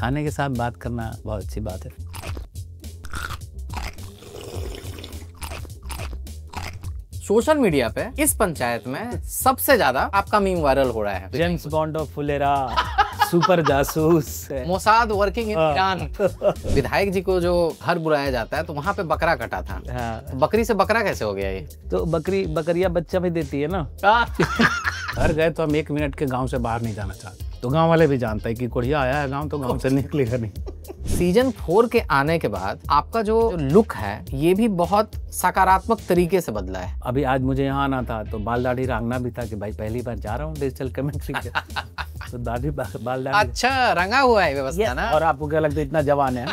खाने के साथ बात करना बहुत अच्छी बात है। सोशल मीडिया पे इस पंचायत में सबसे ज्यादा आपका मीम वायरल हो रहा है। James bond of Phulera, super जासूस, मोसाद वर्किंग इन ईरान। विधायक जी को जो घर बुलाया जाता है तो वहाँ पे बकरा कटा था। हाँ। बकरी से बकरा कैसे हो गया ये? तो बकरिया बच्चा भी देती है ना। घर गए तो हम 1 मिनट के गांव से बाहर नहीं जाना चाहते, तो गांव वाले भी जानते हैं कि कोढ़िया आया है गांव, तो गांव से निकलेगा नहीं। सीजन 4 के आने के बाद आपका जो लुक है ये भी बहुत सकारात्मक तरीके से बदला है। अभी आज मुझे यहाँ आना था तो बाल दाढ़ी रंगना भी था कि भाई पहली बार जा रहा हूँ डिजिटल कमेंट्री के। तो दाढ़ी बाल दाढ़ी अच्छा रंगा हुआ है व्यवस्था ना। और आपको क्या लगता है इतना जवान है?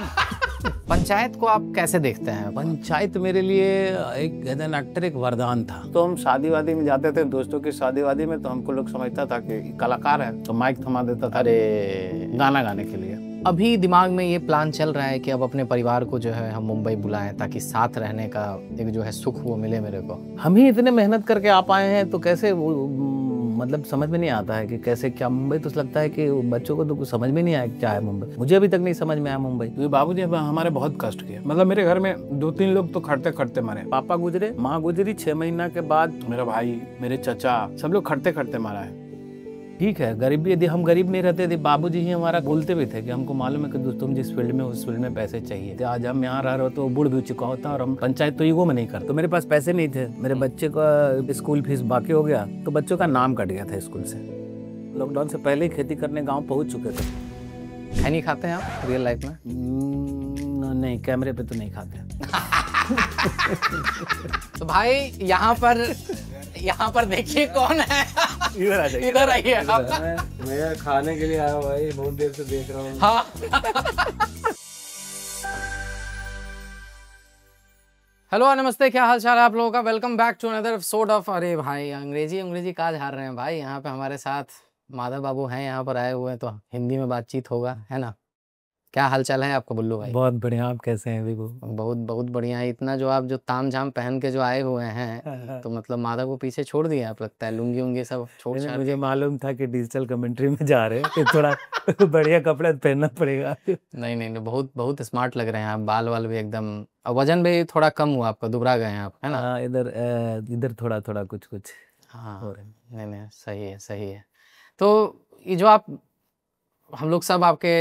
पंचायत को आप कैसे देखते हैं? पंचायत मेरे लिए एक एज एन एक्टर एक वरदान था। तो हम शादी वादी में जाते थे, दोस्तों की शादी वादी में, तो हमको लोग समझता था कि कलाकार है, तो माइक थमा देता था अरे गाना गाने के लिए। अभी दिमाग में ये प्लान चल रहा है कि अब अपने परिवार को जो है हम मुंबई बुलाएं ताकि साथ रहने का एक जो है सुख वो मिले मेरे को। हम ही इतने मेहनत करके आ पाए हैं तो कैसे वो मतलब समझ में नहीं आता है कि कैसे क्या मुंबई। तो लगता है कि बच्चों को तो कुछ समझ में नहीं आया क्या है मुंबई। मुझे अभी तक नहीं समझ में आया मुंबई, क्योंकि बाबूजी हमारे बहुत कष्ट किए। मतलब मेरे घर में 2-3 लोग तो खड़ते खड़ते मरे। पापा गुजरे, माँ गुजरी 6 महीना के बाद, मेरा भाई, मेरे चचा, सब लोग खड़ते खड़ते मारा है। ठीक है, गरीबी, यदि हम गरीब नहीं रहते थे, बाबूजी ही हमारा बोलते भी थे कि हमको मालूम है कि दोस्तों तुम जिस फील्ड में उस फील्ड में पैसे चाहिए। तो आज हम यहाँ रह रहे हो तो बुढ़ भी चुका होता और हम पंचायत तो ईगो में नहीं करते। तो मेरे पास पैसे नहीं थे, मेरे बच्चे का स्कूल फीस बाकी हो गया, तो बच्चों का नाम कट गया था स्कूल से। लॉकडाउन से पहले ही खेती करने गाँव पहुँच चुके थे। खैनी खाते हैं आप रियल लाइफ में? नहीं, कैमरे पे तो नहीं खाते। तो भाई यहाँ पर देखिए कौन है। इधर आ जाइए, इधर आइए। मैं खाने के लिए आया हूँ भाई, बहुत देर से देख रहा हूँ। हाँ। हेलो नमस्ते, क्या हाल चाल है आप लोगों का? Welcome back to another episode of. अरे भाई अंग्रेजी कहाँ झाड़ रहे हैं भाई? यहाँ पे हमारे साथ माधव बाबू हैं, यहाँ पर आए हुए हैं, तो हिंदी में बातचीत होगा, है ना? क्या हाल चाल है आपका बुल्लू भाई? बहुत बढ़िया, आप कैसे हैं विभू? बहुत बढ़िया है। इतना जो आप जो ताम झाम पहन के जो आए हुए हैं, तो मतलब माधव को पीछे छोड़ दिया आप, लगता है लुंगी उंगी सब छोड़ छाड़। मुझे मालूम था कि डिजिटल कमेंट्री में जा रहे हैं, कि थोड़ा बढ़िया कपड़ा पहनना पड़ेगा। नहीं, बहुत स्मार्ट लग रहे हैं आप। बाल वाल भी एकदम, वजन भी थोड़ा कम हुआ आपका, दुबरा गए हैं आप, है ना? इधर थोड़ा कुछ हाँ हो रहा है। नहीं सही है। तो ये जो आप, हम लोग सब आपके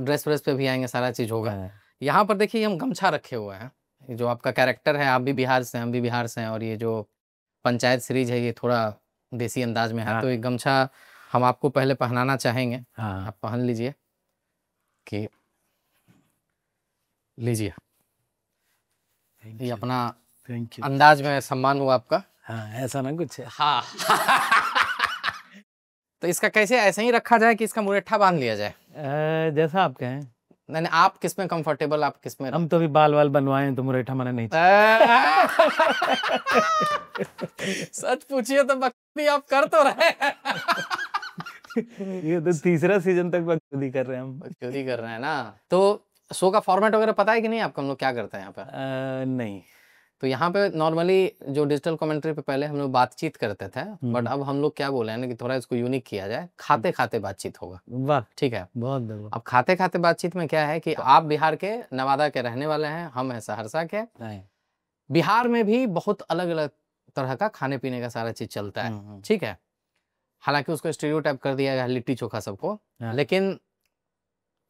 ड्रेस व्रेस पे भी आएंगे, सारा चीज होगा। यहाँ पर देखिए हम गमछा रखे हुए हैं। ये जो आपका कैरेक्टर है, आप भी बिहार से हैं, हम भी बिहार से हैं, और ये जो पंचायत सीरीज है ये थोड़ा देसी अंदाज में है। हाँ। तो ये गमछा हम आपको पहले पहनाना चाहेंगे। हाँ। आप पहन लीजिए, कि लीजिए ये अपना अंदाज में सम्मान हुआ आपका। हाँ, ऐसा ना कुछ है। हाँ। तो इसका कैसे ऐसे ही रखा जाए कि इसका मुरेठा बांध लिया जाए? जैसा आप कहें। नहीं, आप किस में कंफर्टेबल, आप किस में? हम तो भी बाल बनवाए तो मुरेठा मना नहीं। सच पूछिए तो बकचोदी आप कर तो रहे। ये तो तीसरा सीजन तक बकचोदी कर रहे हैं हम। बकचोदी कर रहे हैं ना। तो शो का फॉर्मेट वगैरह पता है कि नहीं आपको? हम लोग क्या करते हैं यहाँ पे? नहीं। तो यहाँ पे नॉर्मली जो डिजिटल कमेंट्री पे पहले हम लोग बातचीत करते थे, बट अब हम लोग क्या बोले हैं ना कि थोड़ा इसको यूनिक किया जाए, खाते खाते बातचीत होगा। वाह, ठीक है, बहुत। अब खाते खाते बातचीत में क्या है कि आप बिहार के नवादा के रहने वाले हैं, हम हैं सहरसा के। बिहार में भी बहुत अलग अलग तरह का खाने पीने का सारा चीज चलता है, ठीक है। हालांकि उसको स्टीरियोटाइप कर दिया गया, लिट्टी चोखा सबको, लेकिन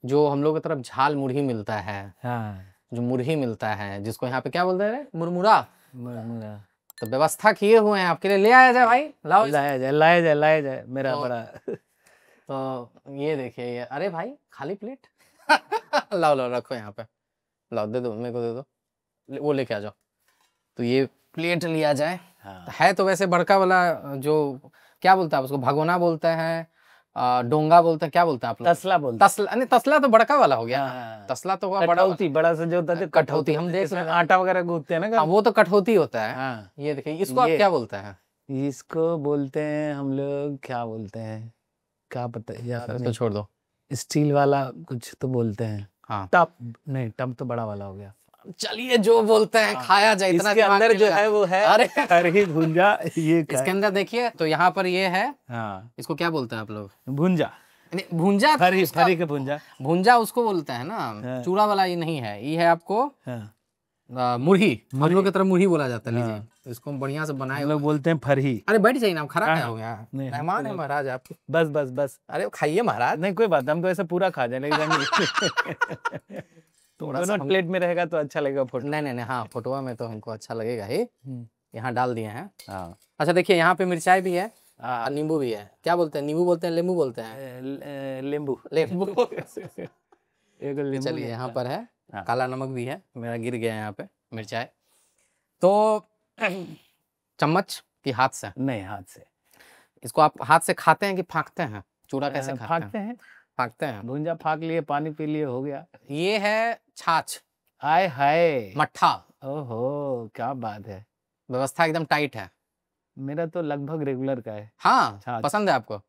जो हम लोग की तरफ झाल मुरही मिलता है, जो मुरही मिलता है, जिसको यहाँ पे क्या बोलते हैं, मुरमुरा। तो व्यवस्था किए हुए हैं आपके लिए, ले आया जाए भाई, लाया जाए मेरा तो, बड़ा। तो ये देखिए, ये अरे भाई खाली प्लेट। लाओ रखो यहाँ पे, लाओ दे दो मेरे को, दे दो, वो लेके आ जाओ। तो ये प्लेट लिया जाए। हाँ। है तो वैसे बड़का वाला, जो क्या बोलता है उसको, भगोना बोलते हैं, डोंगा बोलते हैं, क्या बोलते हैं आप लोग? तसला बोलते हैं। नहीं, तसला तो बड़का वाला हो गया। हाँ। तसला तो हुआ बड़ा सा जो होता है कठौती, हम देख रहे हैं आटा वगैरह गूंथते हैं ना, वो तो कठौती होता है। हाँ। ये देखिए, इसको आप क्या बोलते हैं? इसको बोलते हैं हम लोग, क्या बोलते हैं, क्या पता है, तो छोड़ दो, स्टील वाला कुछ तो बोलते हैं। हाँ, टप नहीं, टप तो बड़ा वाला हो गया। चलिए जो बोलते हैं खाया जाए। इतना इसके अंदर जो है वो है, अरे भुंजा, ये इसके अंदर देखिए, तो यहाँ पर ये है। हाँ, इसको क्या बोलते हैं आप लोग? भुंजा। नहीं, भुंजा फरी फरी के भुंजा। भुंजा उसको बोलते हैं ना, हाँ। चूड़ा वाला ये नहीं है, ये है आपको हाँ। मुरही, हम लोग की तरफ मुरही बोला जाता है। लीजिए, तो इसको हम बढ़िया से बनाए हम लोग बोलते हैं फरही। अरे बैठ जाइए ना, खड़ा क्या हो गया, नहीं, मेहमान है महाराज आपके। बस बस बस, अरे खाइए महाराज। नहीं कोई बात, हम तो ऐसे पूरा खा जाए लेकिन थोड़ा सा प्लेट में रहेगा तो अच्छा लगेगा फोटो। नहीं नहीं नहीं, हाँ फोटोवा में तो हमको अच्छा लगेगा ही। यहाँ डाल दिए हैं। हाँ। अच्छा देखिए, यहाँ पे मिर्चाई भी है हाँ। और नींबू भी है। क्या बोलते हैं, नींबू बोलते हैं, नींबू बोलते हैं? नींबू। नींबू। एक नींबू। चलिए, यहाँ पर है हाँ। काला नमक भी है, मेरा गिर गया है यहाँ पे मिर्चाई। तो चम्मच की हाथ से? नहीं, हाथ से। इसको आप हाथ से खाते हैं कि फाँकते हैं? चूड़ा कैसे खाते हैं? फाँकते हैं। फाँकते हैं। भुंजा फाँक लिए, पानी पी लिए, हो गया। ये है छाछ। आय हाय, मट्ठा। ओहो, क्या बात है, व्यवस्था एकदम टाइट है। मेरा तो लगभग रेगुलर का है। हाँ, पसंद है आपको?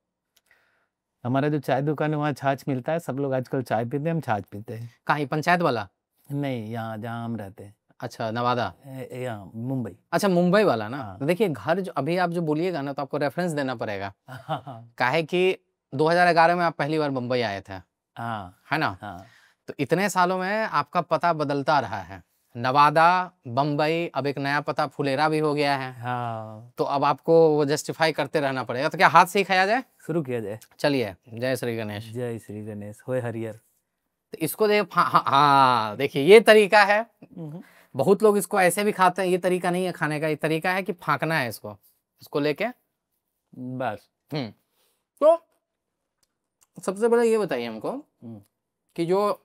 हमारा जो चाय दुकान है वहाँ छाछ मिलता है, सब लोग आजकल चाय पीते हैं, हम छाछ पीते हैं। कहीं पंचायत वाला? नहीं, यहाँ जहाँ हम रहते हैं। अच्छा, नवादा? यहाँ मुंबई। अच्छा, मुंबई वाला ना। तो देखिए, घर जो अभी आप जो बोलिएगा ना, तो आपको रेफरेंस देना पड़ेगा। काहे कि 2011 में आप पहली बार मुंबई आए थे, है ना? तो इतने सालों में आपका पता बदलता रहा है। नवादा, बम्बई, अब एक नया पता फुलेरा भी हो गया है। तो अब आपको वो जस्टिफाई करते रहना पड़ेगा। तो क्या हाथ से ही खाया जाए? शुरू किया जाए। चलिए, जय श्री गणेश। जय श्री गणेश, होय हरियर। तो इसको हाँ, देखिए ये तरीका है। बहुत लोग इसको ऐसे भी खाते हैं, ये तरीका नहीं है खाने का, ये तरीका है कि फाँकना है इसको लेके बस। तो सबसे पहले ये बताइए हमको कि जो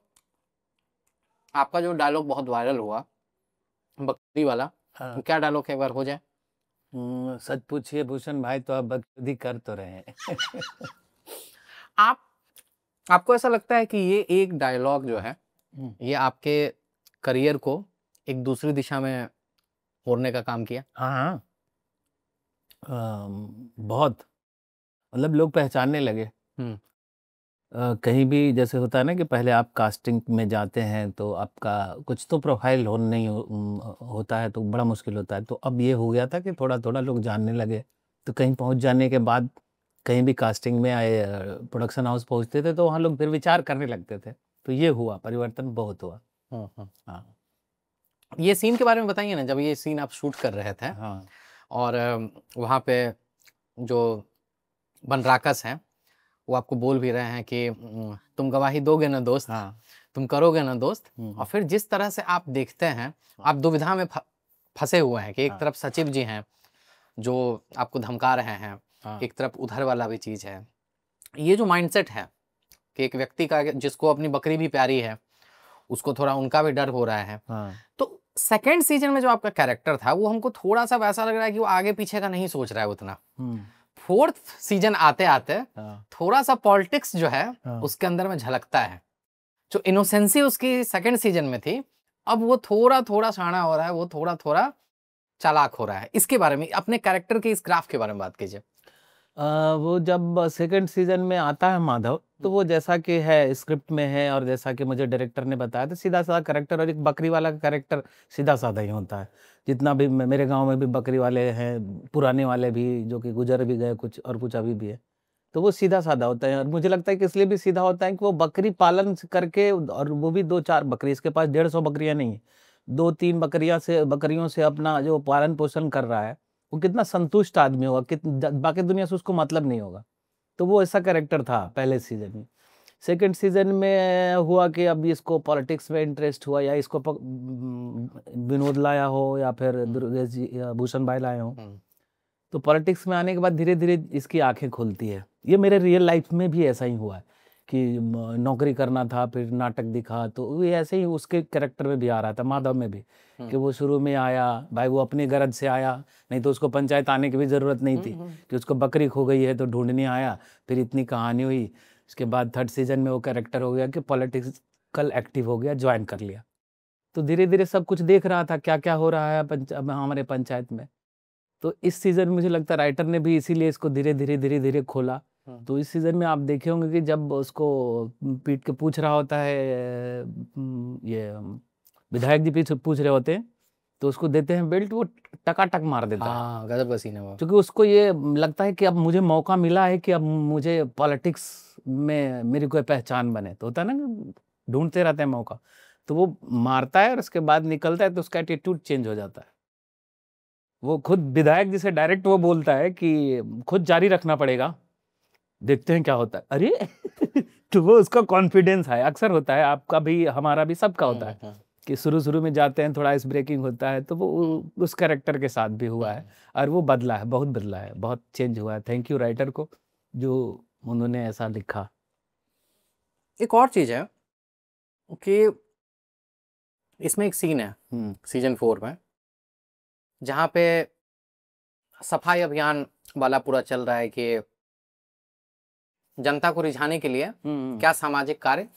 आपका जो डायलॉग बहुत वायरल हुआ बकरी वाला, हाँ। क्या डायलॉग है, एक बार हो जाए? सच पूछिए भूषण भाई, तो आप बकरी कर तो रहे हैं। आपको ऐसा लगता है कि ये एक डायलॉग जो है, ये आपके करियर को एक दूसरी दिशा में मोड़ने का काम किया? हाँ। बहुत, मतलब लोग पहचानने लगे। कहीं भी जैसे होता है ना कि पहले आप कास्टिंग में जाते हैं तो आपका कुछ तो प्रोफाइल होता है, तो बड़ा मुश्किल होता है। तो अब ये हो गया था कि थोड़ा थोड़ा लोग जानने लगे, तो कहीं पहुंच जाने के बाद कहीं भी कास्टिंग में आए, प्रोडक्शन हाउस पहुंचते थे तो वहाँ लोग फिर विचार करने लगते थे। तो ये हुआ, परिवर्तन बहुत हुआ। हाँ। ये सीन के बारे में बताइए ना, जब ये सीन आप शूट कर रहे थे। हाँ। और वहाँ पे जो बनराकस हैं वो आपको बोल भी रहे हैं कि तुम गवाही दोगे ना दोस्त? हाँ। तुम करोगे ना दोस्त? और फिर जिस तरह से आप देखते हैं, आप दुविधा में फंसे हुए हैं कि एक तरफ सचिव जी हैं जो आपको धमका रहे हैं, एक तरफ उधर वाला भी चीज़ है। ये जो माइंडसेट है कि एक व्यक्ति का, जिसको अपनी बकरी भी प्यारी है, उसको थोड़ा उनका भी डर हो रहा है। तो सेकेंड सीजन में जो आपका कैरेक्टर था वो हमको थोड़ा सा वैसा लग रहा है कि वो आगे पीछे का नहीं सोच रहा है उतना। फोर्थ सीजन आते आते थोड़ा सा पॉलिटिक्स जो है उसके अंदर में झलकता है। जो इनोसेंसी उसकी सेकंड सीजन में थी, अब वो थोड़ा थोड़ा शाना हो रहा है, वो थोड़ा थोड़ा चालाक हो रहा है। इसके बारे में, अपने कैरेक्टर के इस ग्राफ के बारे में बात कीजिए। वो जब सेकंड सीजन में आता है माधव, तो वो जैसा कि है स्क्रिप्ट में है और जैसा कि मुझे डायरेक्टर ने बताया, तो सीधा साधा कैरेक्टर, और एक बकरी वाला का कैरेक्टर सीधा साधा ही होता है। जितना भी मेरे गांव में भी बकरी वाले हैं, पुराने वाले भी, जो कि गुजर भी गए कुछ और कुछ अभी भी है, तो वो सीधा साधा होता है। और मुझे लगता है कि इसलिए भी सीधा होता है कि वो बकरी पालन करके, और वो भी 2-4 बकरी, इसके पास 150 बकरियां नहीं है, 2-3 बकरियों से अपना जो पालन पोषण कर रहा है, वो कितना संतुष्ट आदमी होगा, बाकी दुनिया से उसको मतलब नहीं होगा। तो वो ऐसा कैरेक्टर था पहले सीजन में। सेकंड सीजन में हुआ कि अब इसको पॉलिटिक्स में इंटरेस्ट हुआ, या इसको विनोद लाया हो या फिर दुर्गेश जी या भूषण भाई लाए हो, तो पॉलिटिक्स में आने के बाद धीरे धीरे इसकी आंखें खुलती है। ये मेरे रियल लाइफ में भी ऐसा ही हुआ है कि नौकरी करना था, फिर नाटक दिखा, तो ये ऐसे ही उसके कैरेक्टर में भी आ रहा था, माधव में भी, कि वो शुरू में आया भाई, वो अपनी गरज से आया, नहीं तो उसको पंचायत आने की भी ज़रूरत नहीं थी, कि उसको बकरी खो गई है तो ढूंढने आया, फिर इतनी कहानी हुई। उसके बाद थर्ड सीजन में वो कैरेक्टर हो गया कि पॉलिटिकल एक्टिव हो गया, ज्वाइन कर लिया। तो धीरे धीरे सब कुछ देख रहा था क्या क्या हो रहा है हमारे पंचायत में। तो इस सीज़न मुझे लगता है राइटर ने भी इसीलिए इसको धीरे धीरे खोला। तो इस सीज़न में आप देखे होंगे कि जब उसको पीट के पूछ रहा होता है, ये विधायक जी पूछ रहे होते हैं, तो उसको देते हैं बेल्ट, वो टकाटक मार देता है। हाँ, गजब का सीन है वो। क्योंकि उसको ये लगता है कि अब मुझे मौका मिला है कि अब मुझे पॉलिटिक्स में मेरी कोई पहचान बने, तो होता है ना, ढूंढते रहते हैं मौका, तो वो मारता है और उसके बाद निकलता है तो उसका एटीट्यूड चेंज हो जाता है। वो खुद विधायक जिसे डायरेक्ट वो बोलता है कि खुद जारी रखना पड़ेगा, देखते हैं क्या होता है। अरे तो वो उसका कॉन्फिडेंस है, अक्सर होता है, आपका भी हमारा भी सबका होता है कि शुरू में जाते हैं, थोड़ा आइस ब्रेकिंग होता है, तो वो उस कैरेक्टर के साथ भी हुआ है और वो बदला है, बहुत बदला है, बहुत चेंज हुआ है। थैंक यू राइटर को जो उन्होंने ऐसा लिखा। एक और चीज है कि इसमें एक सीन है सीजन 4 में जहाँ पे सफाई अभियान वाला पूरा चल रहा है कि जनता को रिझाने के लिए क्या सामाजिक कार्य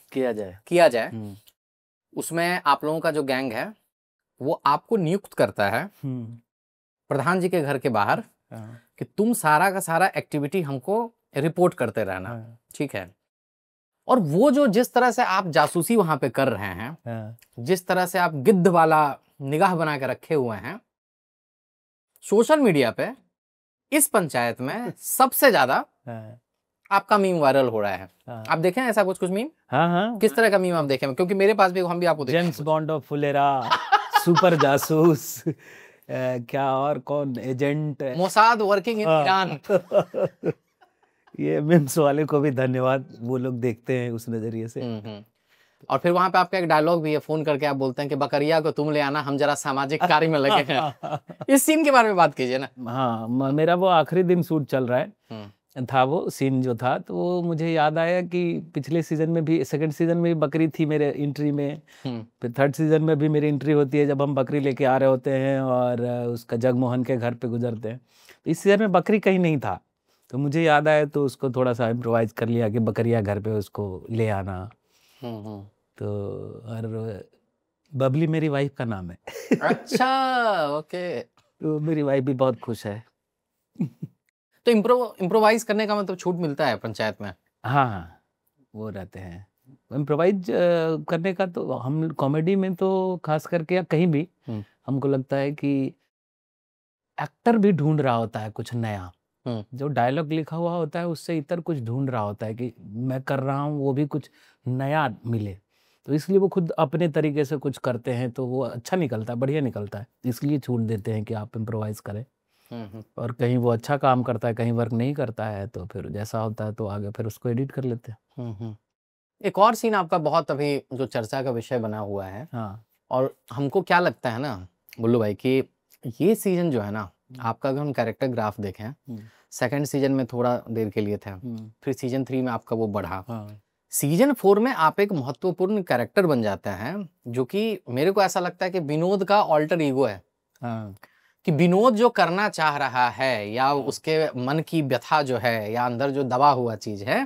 किया जाए। उसमें आप लोगों का जो गैंग है वो आपको नियुक्त करता है प्रधान जी के घर के बाहर कि तुम सारा का सारा एक्टिविटी हमको रिपोर्ट करते रहना, ठीक है। और वो जो जिस तरह से आप जासूसी वहां पे कर रहे हैं, जिस तरह से आप गिद्ध वाला निगाह बना के रखे हुए हैं, सोशल मीडिया पे इस पंचायत में सबसे ज्यादा आपका मीम वायरल हो रहा है। आप देखें ऐसा कुछ मीम? हाँ। किस तरह का मीम आप देखें? क्योंकि मेरे पास भी, हम भी आपको James bond of Phulera, super जासूस, क्या और कौन, agent, Mossad working in Iran. ये मीम्स वाले को भी धन्यवाद, वो लोग देखते हैं उस नजरिए से। और फिर वहां पे आपका एक डायलॉग भी है, फोन करके आप बोलते हैं कि बकरिया को तुम ले आना, हम जरा सामाजिक कार्य में लगे हैं। इस सीन के बारे में बात कीजिए ना। हाँ, मेरा वो आखिरी दिन शूट चल रहा है था, वो सीन जो था, तो वो मुझे याद आया कि पिछले सीजन में भी, सेकंड सीजन में भी बकरी थी मेरे एंट्री में, फिर थर्ड सीजन में भी मेरी एंट्री होती है जब हम बकरी लेके आ रहे होते हैं और उसका जगमोहन के घर पे गुजरते हैं। इस सीजन में बकरी कहीं नहीं था, तो मुझे याद आया तो उसको थोड़ा सा इम्प्रोवाइज कर लिया कि बकरिया घर पे उसको ले आना। तो और बबली मेरी वाइफ का नाम है। अच्छा, ओके। तो मेरी वाइफ भी बहुत खुश है। तो इम्प्रोवाइज करने का मतलब छूट मिलता है पंचायत में? हाँ, वो रहते हैं इम्प्रोवाइज करने का। तो हम कॉमेडी में तो खास करके या कहीं भी हमको लगता है कि एक्टर भी ढूंढ रहा होता है कुछ नया, जो डायलॉग लिखा हुआ होता है उससे इतर कुछ ढूंढ रहा होता है कि मैं कर रहा हूँ वो भी कुछ नया मिले, तो इसलिए वो खुद अपने तरीके से कुछ करते हैं, तो वो अच्छा निकलता है, बढ़िया निकलता है, इसलिए छूट देते हैं कि आप इम्प्रोवाइज करें। और कहीं वो अच्छा काम करता है, कहीं वर्क नहीं करता है, तो फिर जैसा होता है तो आगे फिर उसको एडिट कर लेते हैं। एक और सीन आपका बहुत अभी जो चर्चा का विषय बना हुआ है, और हमको क्या लगता है ना बुल्लू भाई कि ये सीजन जो है ना, आपका अगर हम कैरेक्टर ग्राफ देखें, सेकंड सीजन में थोड़ा देर के लिए थे, फिर सीजन 3 में आपका वो बढ़ा, सीजन 4 में आप एक महत्वपूर्ण कैरेक्टर बन जाते हैं, जो कि मेरे को ऐसा लगता है कि विनोद का ऑल्टर ईगो है। कि विनोद जो करना चाह रहा है या उसके मन की व्यथा जो है या अंदर जो दबा हुआ चीज है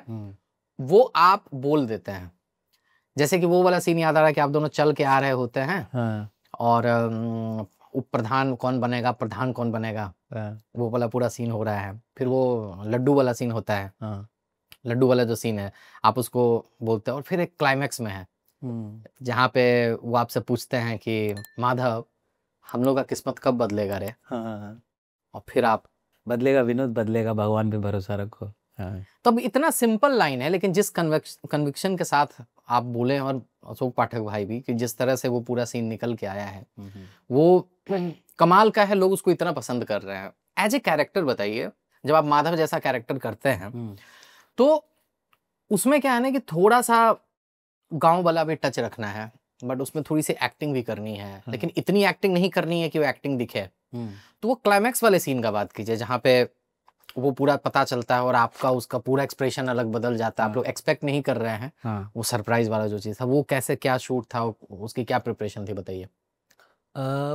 वो आप बोल देते हैं। जैसे कि वो वाला सीन याद आ रहा है कि आप दोनों चल के आ रहे होते हैं और उप प्रधान कौन बनेगा, प्रधान कौन बनेगा, वो वाला पूरा सीन हो रहा है। फिर वो लड्डू वाला सीन होता है, लड्डू वाला जो सीन है आप उसको बोलते हैं। और फिर एक क्लाइमैक्स में है जहाँ पे वो आपसे पूछते हैं कि माधव हम लोग का किस्मत कब बदलेगा रे? और फिर आप बदलेगा विनोद, बदलेगा, भगवान पे भरोसा रखो। तो अब इतना सिंपल लाइन है, लेकिन जिस कन्विक्शन के साथ आप बोले, और अशोक पाठक भाई भी, कि जिस तरह से वो पूरा सीन निकल के आया है वो कमाल का है, लोग उसको इतना पसंद कर रहे हैं। एज ए कैरेक्टर बताइए, जब आप माधव जैसा कैरेक्टर करते हैं तो उसमें क्या है ना कि थोड़ा सा गांव वाला भी टच रखना है, बट उसमें थोड़ी सी एक्टिंग भी करनी है, लेकिन इतनी एक्टिंग नहीं करनी है कि वो एक्टिंग दिखे। तो वो क्लाइमैक्स वाले सीन का बात कीजिए जहाँ पे वो पूरा पता चलता है और आपका उसका पूरा एक्सप्रेशन अलग बदल जाता है, आप लोग एक्सपेक्ट नहीं कर रहे हैं। वो सरप्राइज वाला जो चीज था, वो कैसे, क्या शूट था, उसकी क्या प्रिपरेशन थी, बताइए।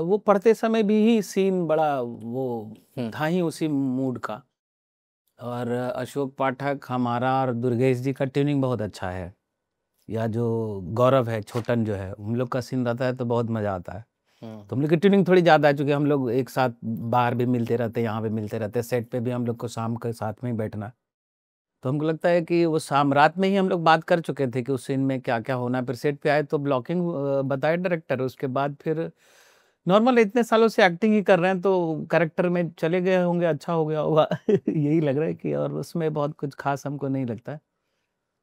वो पढ़ते समय भी ही सीन बड़ा वो था ही उसी मूड का, और अशोक पाठक हमारा और दुर्गेश जी का ट्यूनिंग बहुत अच्छा है, या जो गौरव है, छोटन जो है, हम लोग का सीन रहता है तो बहुत मजा आता है। तो हम लोग की ट्यूनिंग थोड़ी ज़्यादा है, क्योंकि हम लोग एक साथ बाहर भी मिलते रहते हैं, यहाँ भी मिलते रहते हैं, सेट पे भी हम लोग को शाम के साथ में ही बैठना। तो हमको लगता है कि वो शाम रात में ही हम लोग बात कर चुके थे कि उस सीन में क्या क्या होना है। फिर सेट पे आए तो ब्लॉकिंग बताए डायरेक्टर, उसके बाद फिर नॉर्मल इतने सालों से एक्टिंग ही कर रहे हैं तो कैरेक्टर में चले गए होंगे, अच्छा हो गया होगा यही लग रहा है कि, और उसमें बहुत कुछ खास हमको नहीं लगता है।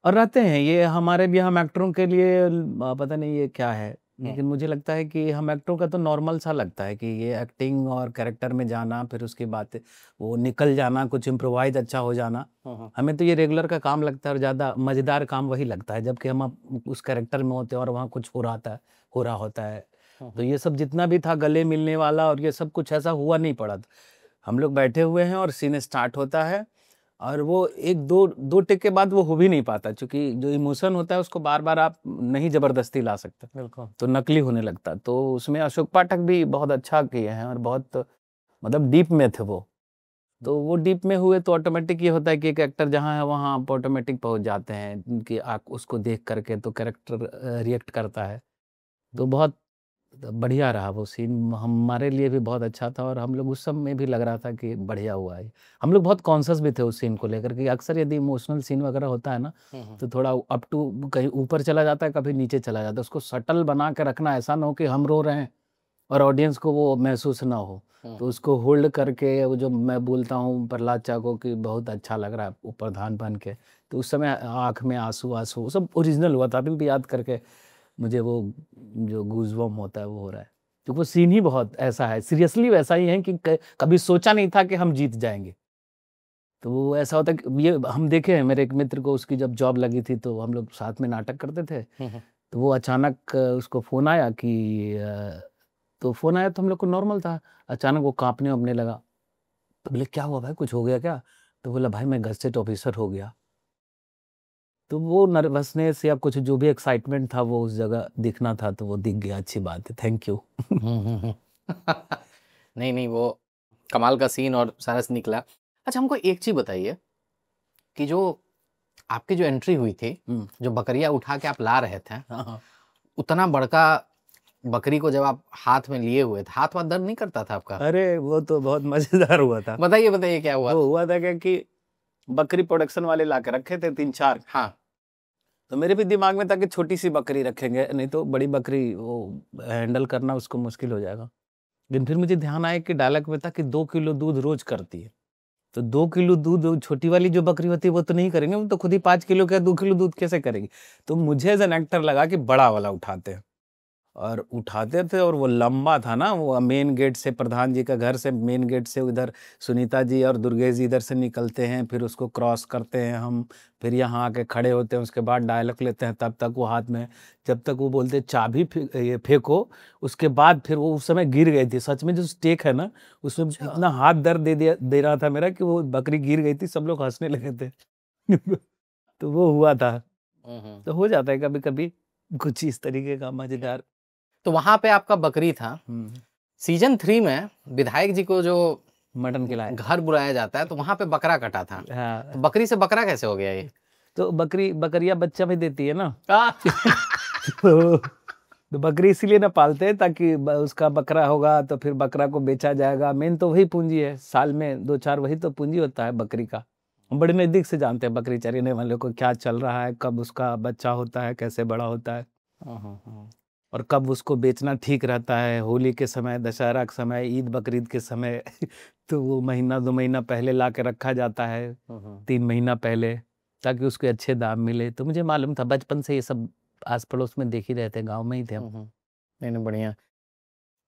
और रहते हैं ये हमारे भी, हम एक्टरों के लिए पता नहीं ये क्या है, लेकिन मुझे लगता है कि हम एक्टरों का तो नॉर्मल सा लगता है कि ये एक्टिंग और कैरेक्टर में जाना, फिर उसके बाद वो निकल जाना, कुछ इम्प्रोवाइज अच्छा हो जाना, हमें तो ये रेगुलर का काम लगता है और ज़्यादा मज़ेदार काम वही लगता है, जबकि हम उस कैरेक्टर में होते हैं और वहाँ कुछ हो रहा होता है। तो ये सब जितना भी था गले मिलने वाला और ये सब कुछ ऐसा हुआ नहीं पड़ा था। हम लोग बैठे हुए हैं और सीन स्टार्ट होता है और वो एक दो टेक के बाद वो हो भी नहीं पाता, क्योंकि जो इमोशन होता है उसको बार बार आप नहीं जबरदस्ती ला सकते, बिल्कुल, तो नकली होने लगता। तो उसमें अशोक पाठक भी बहुत अच्छा किए हैं और बहुत मतलब डीप में थे वो, तो वो डीप में हुए तो ऑटोमेटिक ये होता है कि एक एक्टर जहाँ है वहाँ आप ऑटोमेटिक पहुँच जाते हैं कि आप उसको देख करके तो कैरेक्टर रिएक्ट करता है। तो बहुत बढ़िया रहा वो सीन, हमारे लिए भी बहुत अच्छा था और हम लोग उस सब में भी लग रहा था कि बढ़िया हुआ है। हम लोग बहुत कॉन्शियस भी थे उस सीन को लेकर के, अक्सर यदि इमोशनल सीन वगैरह होता है ना तो थोड़ा अप टू कहीं ऊपर चला जाता है, कभी नीचे चला जाता है, उसको सटल बना के रखना, ऐसा ना हो कि हम रो रहे हैं और ऑडियंस को वो महसूस ना हो। तो उसको होल्ड करके वो जो मैं बोलता हूँ प्रहलाद चा को कि बहुत अच्छा लग रहा है ऊपर धान बन के, तो उस समय आँख में आंसू सब ओरिजिनल हुआ था, अभी भी याद करके मुझे वो जो गूज़बम्प होता है वो हो रहा है। तो वो सीन ही बहुत ऐसा है, सीरियसली वैसा ही है कि कभी सोचा नहीं था कि हम जीत जाएंगे। तो वो ऐसा होता है कि ये हम देखे हैं, मेरे एक मित्र को उसकी जब जॉब लगी थी तो हम लोग साथ में नाटक करते थे, तो वो अचानक उसको फ़ोन आया कि तो फ़ोन आया तो हम लोग को नॉर्मल था, अचानक वो काँपने वापने लगा। तो बोले क्या हुआ भाई, कुछ हो गया क्या? तो बोला भाई मैं गज़टेड ऑफ़िसर हो गया। तो वो नर्वसनेस या कुछ जो भी एक्साइटमेंट था वो उस जगह दिखना था, तो वो दिख गया, अच्छी बात है, थैंक यू। नहीं वो कमाल का सीन और सारा से निकला। अच्छा हमको एक चीज बताइए कि जो आपकी जो एंट्री हुई थी, जो बकरिया उठा के आप ला रहे थे, उतना बड़का बकरी को जब आप हाथ में लिए हुए थे, हाथ दर्द नहीं करता था आपका? अरे वो तो बहुत मजेदार हुआ था। बताइए क्या हुआ? वो हुआ था क्या कि बकरी प्रोडक्शन वाले ला के रखे थे 3-4। हाँ, तो मेरे भी दिमाग में था कि छोटी सी बकरी रखेंगे, नहीं तो बड़ी बकरी वो हैंडल करना उसको मुश्किल हो जाएगा। लेकिन फिर मुझे ध्यान आया कि डायलॉग में था कि 2 किलो दूध रोज करती है, तो 2 किलो दूध छोटी वाली जो बकरी होती है वो तो नहीं करेंगे, वो तो खुद ही 5 किलो का 2 किलो दूध कैसे करेगी। तो मुझे एज एन एक्टर लगा कि बड़ा वाला उठाते हैं, और उठाते थे और वो लंबा था ना, वो मेन गेट से, प्रधान जी का घर से मेन गेट से उधर सुनीता जी और दुर्गेश जी इधर से निकलते हैं, फिर उसको क्रॉस करते हैं हम, फिर यहाँ आके खड़े होते हैं, उसके बाद डायलॉग लेते हैं, तब तक वो हाथ में, जब तक वो बोलते चाबी ये फेंको, उसके बाद फिर वो उस समय गिर गई थी, सच में जो स्टेक है ना उसमें इतना हाथ दर्द दे रहा था मेरा कि वो बकरी गिर गई थी, सब लोग हंसने लगे थे तो वो हुआ था। तो हो जाता है कभी कभी कुछ इस तरीके का मजेदार। तो वहां पे आपका बकरी था। सीजन 3 में विधायक जी को जो मटन खिलाया, घर बुलाया जाता है, तो वहां पे बकरा कटा था। हाँ। तो बकरी से बकरा कैसे हो गया ये? तो बकरिया बच्चा भी देती है ना तो बकरी इसीलिए ना पालते हैं ताकि उसका बकरा होगा तो फिर बकरा को बेचा जाएगा, मेन तो वही पूंजी है, साल में 2-4 वही तो पूंजी होता है बकरी का। हम बड़े नजदीक से जानते हैं बकरी चरने वाले को, क्या चल रहा है, कब उसका बच्चा होता है, कैसे बड़ा होता है, और कब उसको बेचना ठीक रहता है, होली के समय, दशहरा के समय, ईद बकरीद के समय तो वो 1-2 महीना पहले ला के रखा जाता है, 3 महीना पहले, ताकि उसके अच्छे दाम मिले। तो मुझे मालूम था बचपन से, ये सब आस पड़ोस में देख ही रहे थे, गाँव में ही थे हम। नहीं बढ़िया।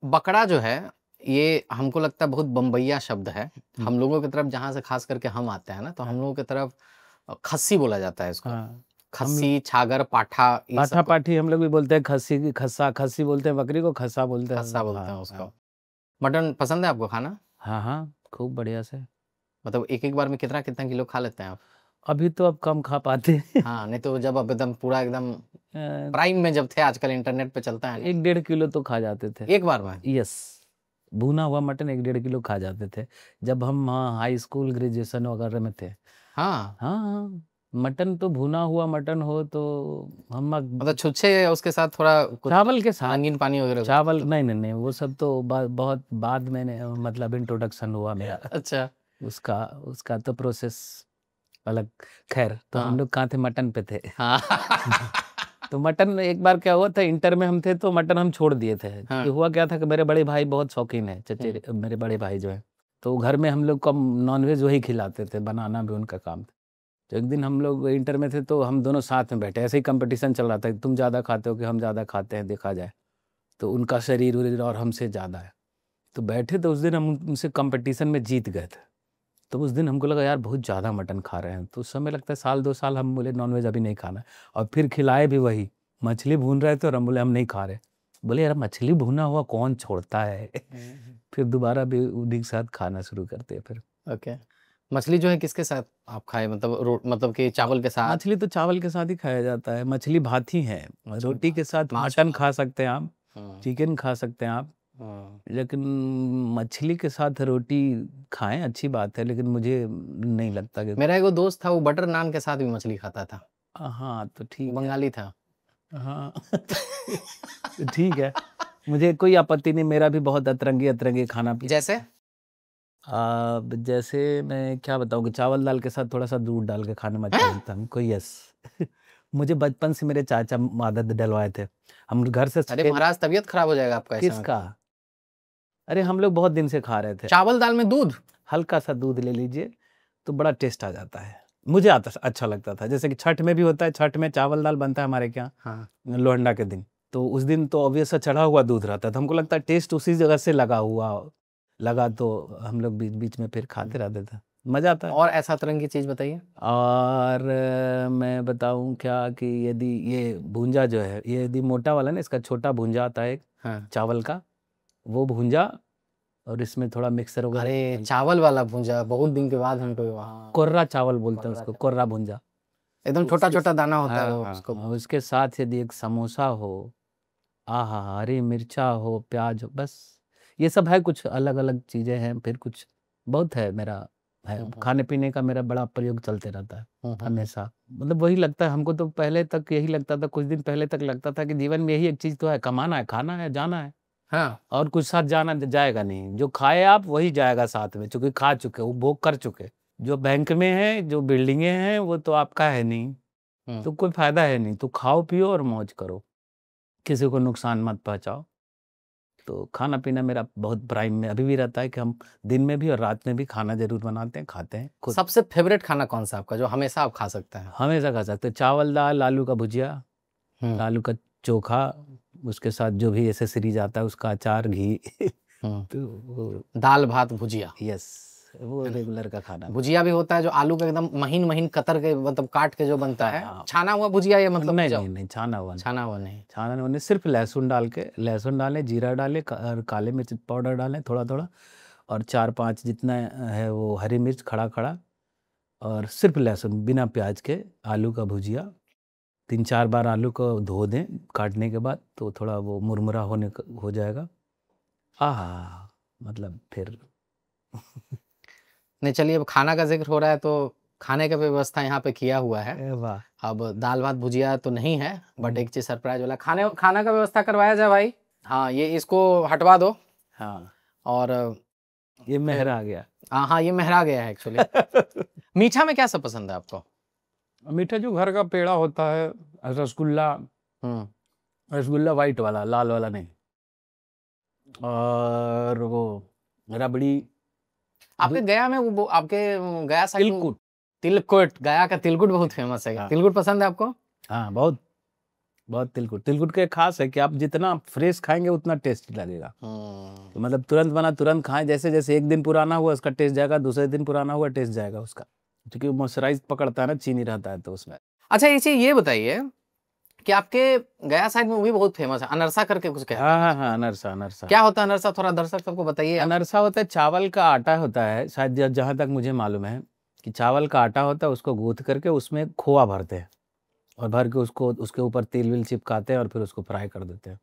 बकरा जो है ये हमको लगता है बहुत बम्बैया शब्द है। हम लोगों की तरफ जहाँ से खास करके हम आते हैं ना, तो हम लोगों की तरफ खस्सी बोला जाता है इसको। खस्सी, छागर, पाठा पाठी हम लोग भी बोलते हैं, खस्सी खस्सा, खस्सी बोलते हैं बकरी को, खस्सा बोलते हैं, खस्सा बोलते हैं उसको। मटन पसंद है आपको खाना? हाँ खूब बढ़िया से। मतलब एक बार में कितना किलो खा लेते हैं आप? अभी तो अब कम खा पाते हैं हाँ, नहीं तो जब अब एकदम पूरा एकदम प्राइम में जब थे, आजकल इंटरनेट पे चलता है, 1-1.5 किलो तो खा जाते थे एक बार में। यस, भुना हुआ मटन 1-1.5 किलो खा जाते थे जब हम हाई स्कूल ग्रेजुएशन वगैरह में थे। हाँ, मटन तो भुना हुआ मटन हो तो हम मतलब छुच्छे उसके साथ थोड़ा चावल के साथ रंगीन पानी वगैरह, चावल नहीं वो सब तो बहुत बाद में मतलब इंट्रोडक्शन हुआ मेरा। अच्छा, उसका तो प्रोसेस अलग। खैर, तो हम लोग कहाँ थे, मटन पे थे। हाँ तो मटन एक बार क्या हुआ था, इंटर में हम थे तो मटन हम छोड़ दिए थे। हाँ। तो हुआ क्या था कि मेरे बड़े भाई बहुत शौकीन है, चचेरे मेरे बड़े भाई जो है, तो घर में हम लोग को नॉनवेज वही खिलाते थे, बनाना भी उनका काम था। तो एक दिन हम लोग इंटर में थे तो हम दोनों साथ में बैठे, ऐसे ही कंपटीशन चल रहा था कि तुम ज़्यादा खाते हो कि हम ज़्यादा खाते हैं, देखा जाए तो उनका शरीर उरीर और हमसे ज़्यादा है। तो बैठे तो उस दिन हम उनसे कंपटीशन में जीत गए थे। तो उस दिन हमको लगा यार बहुत ज़्यादा मटन खा रहे हैं। तो उस समय लगता है साल 2 साल हम बोले नॉनवेज अभी नहीं खाना है, और फिर खिलाए भी वही, मछली भून रहे थे और हम बोले हम नहीं खा रहे। बोले यार मछली भुना हुआ कौन छोड़ता है। फिर दोबारा भी उन्हीं के साथ खाना शुरू करते हैं फिर। ओके। मछली जो है किसके साथ आप खाए, मतलब मतलब कि चावल के साथ? मछली तो चावल के साथ ही खाया जाता है, मछली भात ही है। रोटी के साथ मटन खा सकते हैं आप, चिकन खा सकते हैं आप, लेकिन मछली के साथ रोटी खाएं अच्छी बात है, लेकिन मुझे नहीं लगता कि। मेरा एक दोस्त था, वो बटर नान के साथ भी मछली खाता था। हाँ तो ठीक है, बंगाली था। हाँ तो ठीक है, मुझे कोई आपत्ति नहीं, मेरा भी बहुत अतरंगी खाना जैसे जैसे मैं क्या बताऊँ कि चावल दाल के साथ थोड़ा सा दूध डाल के खाने में अच्छा लगता है हमको। यस मुझे बचपन से मेरे चाचा आदत डलवाए थे, हम घर से। अरे महाराज तबीयत खराब हो जाएगा आपका। किसका? अरे हम लोग बहुत दिन से खा रहे थे। चावल दाल में दूध, हल्का सा दूध ले लीजिए तो बड़ा टेस्ट आ जाता है, मुझे अच्छा लगता था। जैसे कि छठ में भी होता है, छठ में चावल दाल बनता है हमारे क्या, हाँ। लोहंडा के दिन, तो उस दिन तो ऑब्वियस चढ़ा हुआ दूध रहता था, हमको लगता है टेस्ट उसी जगह से लगा तो हम लोग बीच बीच में फिर खाते रहते थे, मजा आता है। और ऐसा तरह की चीज बताइए। और मैं बताऊं क्या कि यदि ये भूंजा जो है, ये यदि मोटा वाला ना, इसका छोटा भूंजा आता है एक, हाँ। चावल का, वो भूंजा और इसमें थोड़ा मिक्सर वगैरह। अरे चावल वाला भूंजा, बहुत दिन के बाद हमको वहाँ कोर्रा चावल बोलते हैं उसको, कोर्रा भूंजा, एकदम छोटा छोटा दाना होता है हाँ, उसको। उसके साथ यदि एक समोसा हो, आहा, हरी मिर्चा हो, प्याज हो, बस ये सब है। कुछ अलग अलग चीजें हैं, फिर कुछ बहुत है मेरा, है खाने पीने का मेरा बड़ा प्रयोग चलते रहता है हमेशा। मतलब वही लगता है हमको, तो पहले तक यही लगता था, कुछ दिन पहले तक लगता था कि जीवन में यही एक चीज तो है, कमाना है, खाना है, जाना है। हाँ। और कुछ साथ जाना जाएगा नहीं, जो खाए आप वही जाएगा साथ में, क्योंकि खा चुके, उपभोग कर चुके। जो बैंक में है, जो बिल्डिंगें हैं, वो तो आपका है नहीं, तो कोई फायदा है नहीं। तो खाओ पियो और मौज करो, किसी को नुकसान मत पहुंचाओ। तो खाना पीना मेरा बहुत प्राइम में अभी भी रहता है कि हम दिन में भी और रात में भी खाना जरूर बनाते हैं, खाते हैं खुद। सबसे फेवरेट खाना कौन सा आपका, जो हमेशा आप खा सकते हैं? हमेशा खा सकते हैं, चावल दाल, आलू का भुजिया, आलू का चोखा, उसके साथ जो भी एसेसरीज आता है, उसका अचार, घी तो दाल भात भुजिया। यस, वो रेगुलर का खाना। भुजिया भी होता है जो आलू का एकदम महीन महीन कतर के, मतलब काट के जो बनता है, छाना हुआ भुजिया, ये मतलब नहीं छाना हुआ नहीं, सिर्फ लहसुन डाल के, लहसुन डालें, जीरा डालें, काले मिर्च पाउडर डालें थोड़ा थोड़ा, और 4-5 जितना है वो हरी मिर्च खड़ा, और सिर्फ लहसुन, बिना प्याज के आलू का भुजिया। 3-4 बार आलू को धो दें काटने के बाद, तो थोड़ा वो मुरमुरा हो जाएगा। मतलब फिर नहीं, चलिए, अब खाना का जिक्र हो रहा है तो खाने का व्यवस्था यहाँ पे किया हुआ है। वाह। अब दाल भात भुजिया तो नहीं है, बट एक चीज सरप्राइज वाला खाना का व्यवस्था करवाया जाए भाई। हाँ, ये इसको हटवा दो। हाँ, और ये मेहरा आ गया। हाँ, ये मेहरा गया है एक्चुअली। मीठा में क्या सब पसंद है आपको? मीठा जो घर का पेड़ा होता है, रसगुल्ला, रसगुल्ला वाइट वाला, लाल वाला नहीं, और वो रबड़ी। आपके गया में वो आपके गया साइड तिलकुट, गया का तिलकुट बहुत फेमस है। तिलकुट पसंद है आपको? हाँ, बहुत तिलकुट के खास है कि आप जितना फ्रेश खाएंगे उतना टेस्टी लगेगा। तो मतलब तुरंत बना तुरंत खाएं, जैसे जैसे एक दिन पुराना हुआ उसका टेस्ट जाएगा, दूसरे दिन पुराना हुआ टेस्ट जाएगा उसका, क्योंकि मॉइस्चराइज पकड़ता है ना, चीनी रहता है तो उसमें। अच्छा, ये बताइए कि आपके गया साइड में वो भी बहुत फेमस है, अनरसा करके कुछ कहते हैं। हाँ, अनरसा। क्या होता है अनरसा, थोड़ा दर्शक सबको बताइए। अनरसा होता है चावल का आटा होता है, शायद जहाँ तक मुझे मालूम है कि चावल का आटा होता है, उसको गूंथ करके उसमें खोआ भरते हैं, और भर के उसके ऊपर तेल विल चिपकाते हैं, और फिर उसको फ्राई कर देते हैं।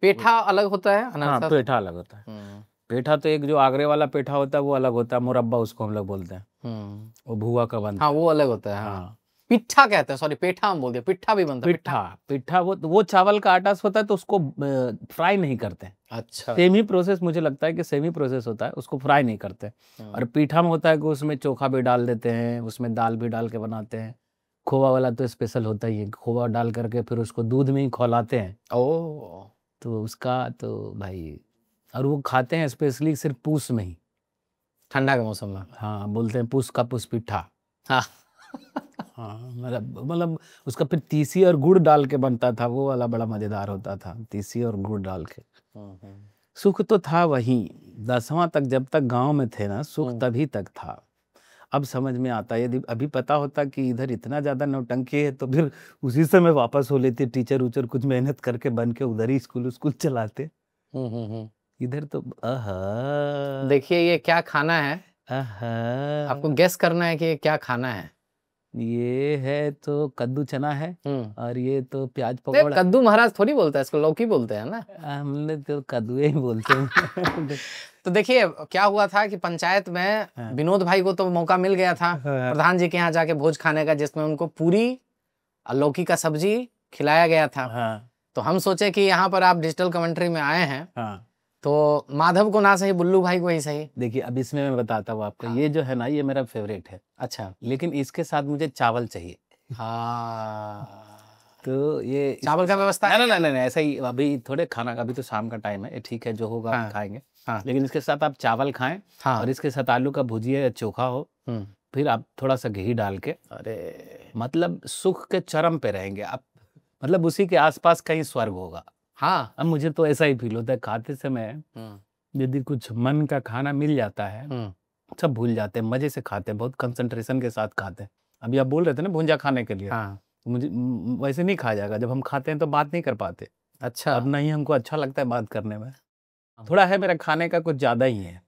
पेठा अलग होता है अनरसा? हाँ, पेठा अलग होता है। पेठा तो एक जो आगरे वाला पेठा होता है वो अलग होता है, मुरब्बा उसको हम लोग बोलते हैं, वो भुआ का बनता है। हाँ, वो अलग होता है। हाँ, पिट्ठा कहते हैं, सॉरी पेठा हम बोल दिया, पिट्ठा भी बनता है। पिट्ठा वो चावल का आटा होता है, तो उसको फ्राई नहीं करते हैं। अच्छा, सेम ही प्रोसेस, मुझे लगता है कि सेम ही प्रोसेस होता है, उसको फ्राई नहीं करते। और पीठा में होता है कि उसमें चोखा भी डाल देते हैं, उसमें दाल भी डाल के बनाते हैं, खोवा वाला तो स्पेशल होता ही है, खोवा डाल करके फिर उसको दूध में ही खौलाते हैं। ओ, तो उसका तो भाई, और वो खाते हैं स्पेशली सिर्फ पूस में ही, ठंडा के मौसम में। हाँ बोलते हैं पूस का पुष्पिठा। हाँ हाँ मतलब उसका फिर तीसी और गुड़ डाल के बनता था, वो वाला बड़ा मजेदार होता था, तीसी और गुड़ डाल के। सुख तो था वही 10वां तक, जब तक गांव में थे ना, सुख तभी तक था। अब समझ में आता है, यदि अभी पता होता कि इधर इतना ज्यादा नौटंकी है तो फिर उसी समय वापस हो लेते, टीचर उचर कुछ मेहनत करके बन के उधर ही स्कूल चलाते। इधर तो देखिए ये क्या खाना है, आपको गेस करना है कि ये क्या खाना है। ये है तो कद्दू चना है, और ये तो प्याज पकौड़ा। कद्दू महाराज थोड़ी बोलता है इसको, लौकी बोलते हैं ना। हमने तो कद्दू ही बोलते हैं। तो देखिए क्या हुआ था कि पंचायत में विनोद भाई को तो मौका मिल गया था प्रधान जी के यहाँ जाके भोज खाने का, जिसमें उनको पूरी और लौकी का सब्जी खिलाया गया था। तो हम सोचे कि यहाँ पर आप डिजिटल कमेंट्री में आए हैं, तो माधव को ना सही, बुल्लू भाई को ही सही। देखिए अब इसमें मैं बताता हूँ आपको, ये जो है ना, ये मेरा फेवरेट है। अच्छा, लेकिन इसके साथ मुझे चावल चाहिए। तो ये चावल का व्यवस्था है? नहीं, ऐसा ही, अभी थोड़े खाना का, अभी तो शाम का टाइम है, ठीक है जो होगा हम खाएंगे। लेकिन इसके साथ आप चावल खाएं, और इसके साथ आलू का भुजिया या चोखा हो, फिर आप थोड़ा सा घी डाल के, अरे मतलब सुख के चरम पे रहेंगे आप, मतलब उसी के आसपास कहीं स्वर्ग होगा। हाँ, अब मुझे तो ऐसा ही फील होता है खाते समय, यदि कुछ मन का खाना मिल जाता है, सब भूल जाते हैं, मजे से खाते हैं, बहुत कंसंट्रेशन के साथ खाते हैं। अभी आप बोल रहे थे ना भुंजा खाने के लिए, मुझे वैसे नहीं खाया जाएगा, जब हम खाते हैं तो बात नहीं कर पाते। अच्छा, अब नहीं हमको अच्छा लगता है बात करने में, थोड़ा है मेरा खाने का कुछ ज़्यादा ही है,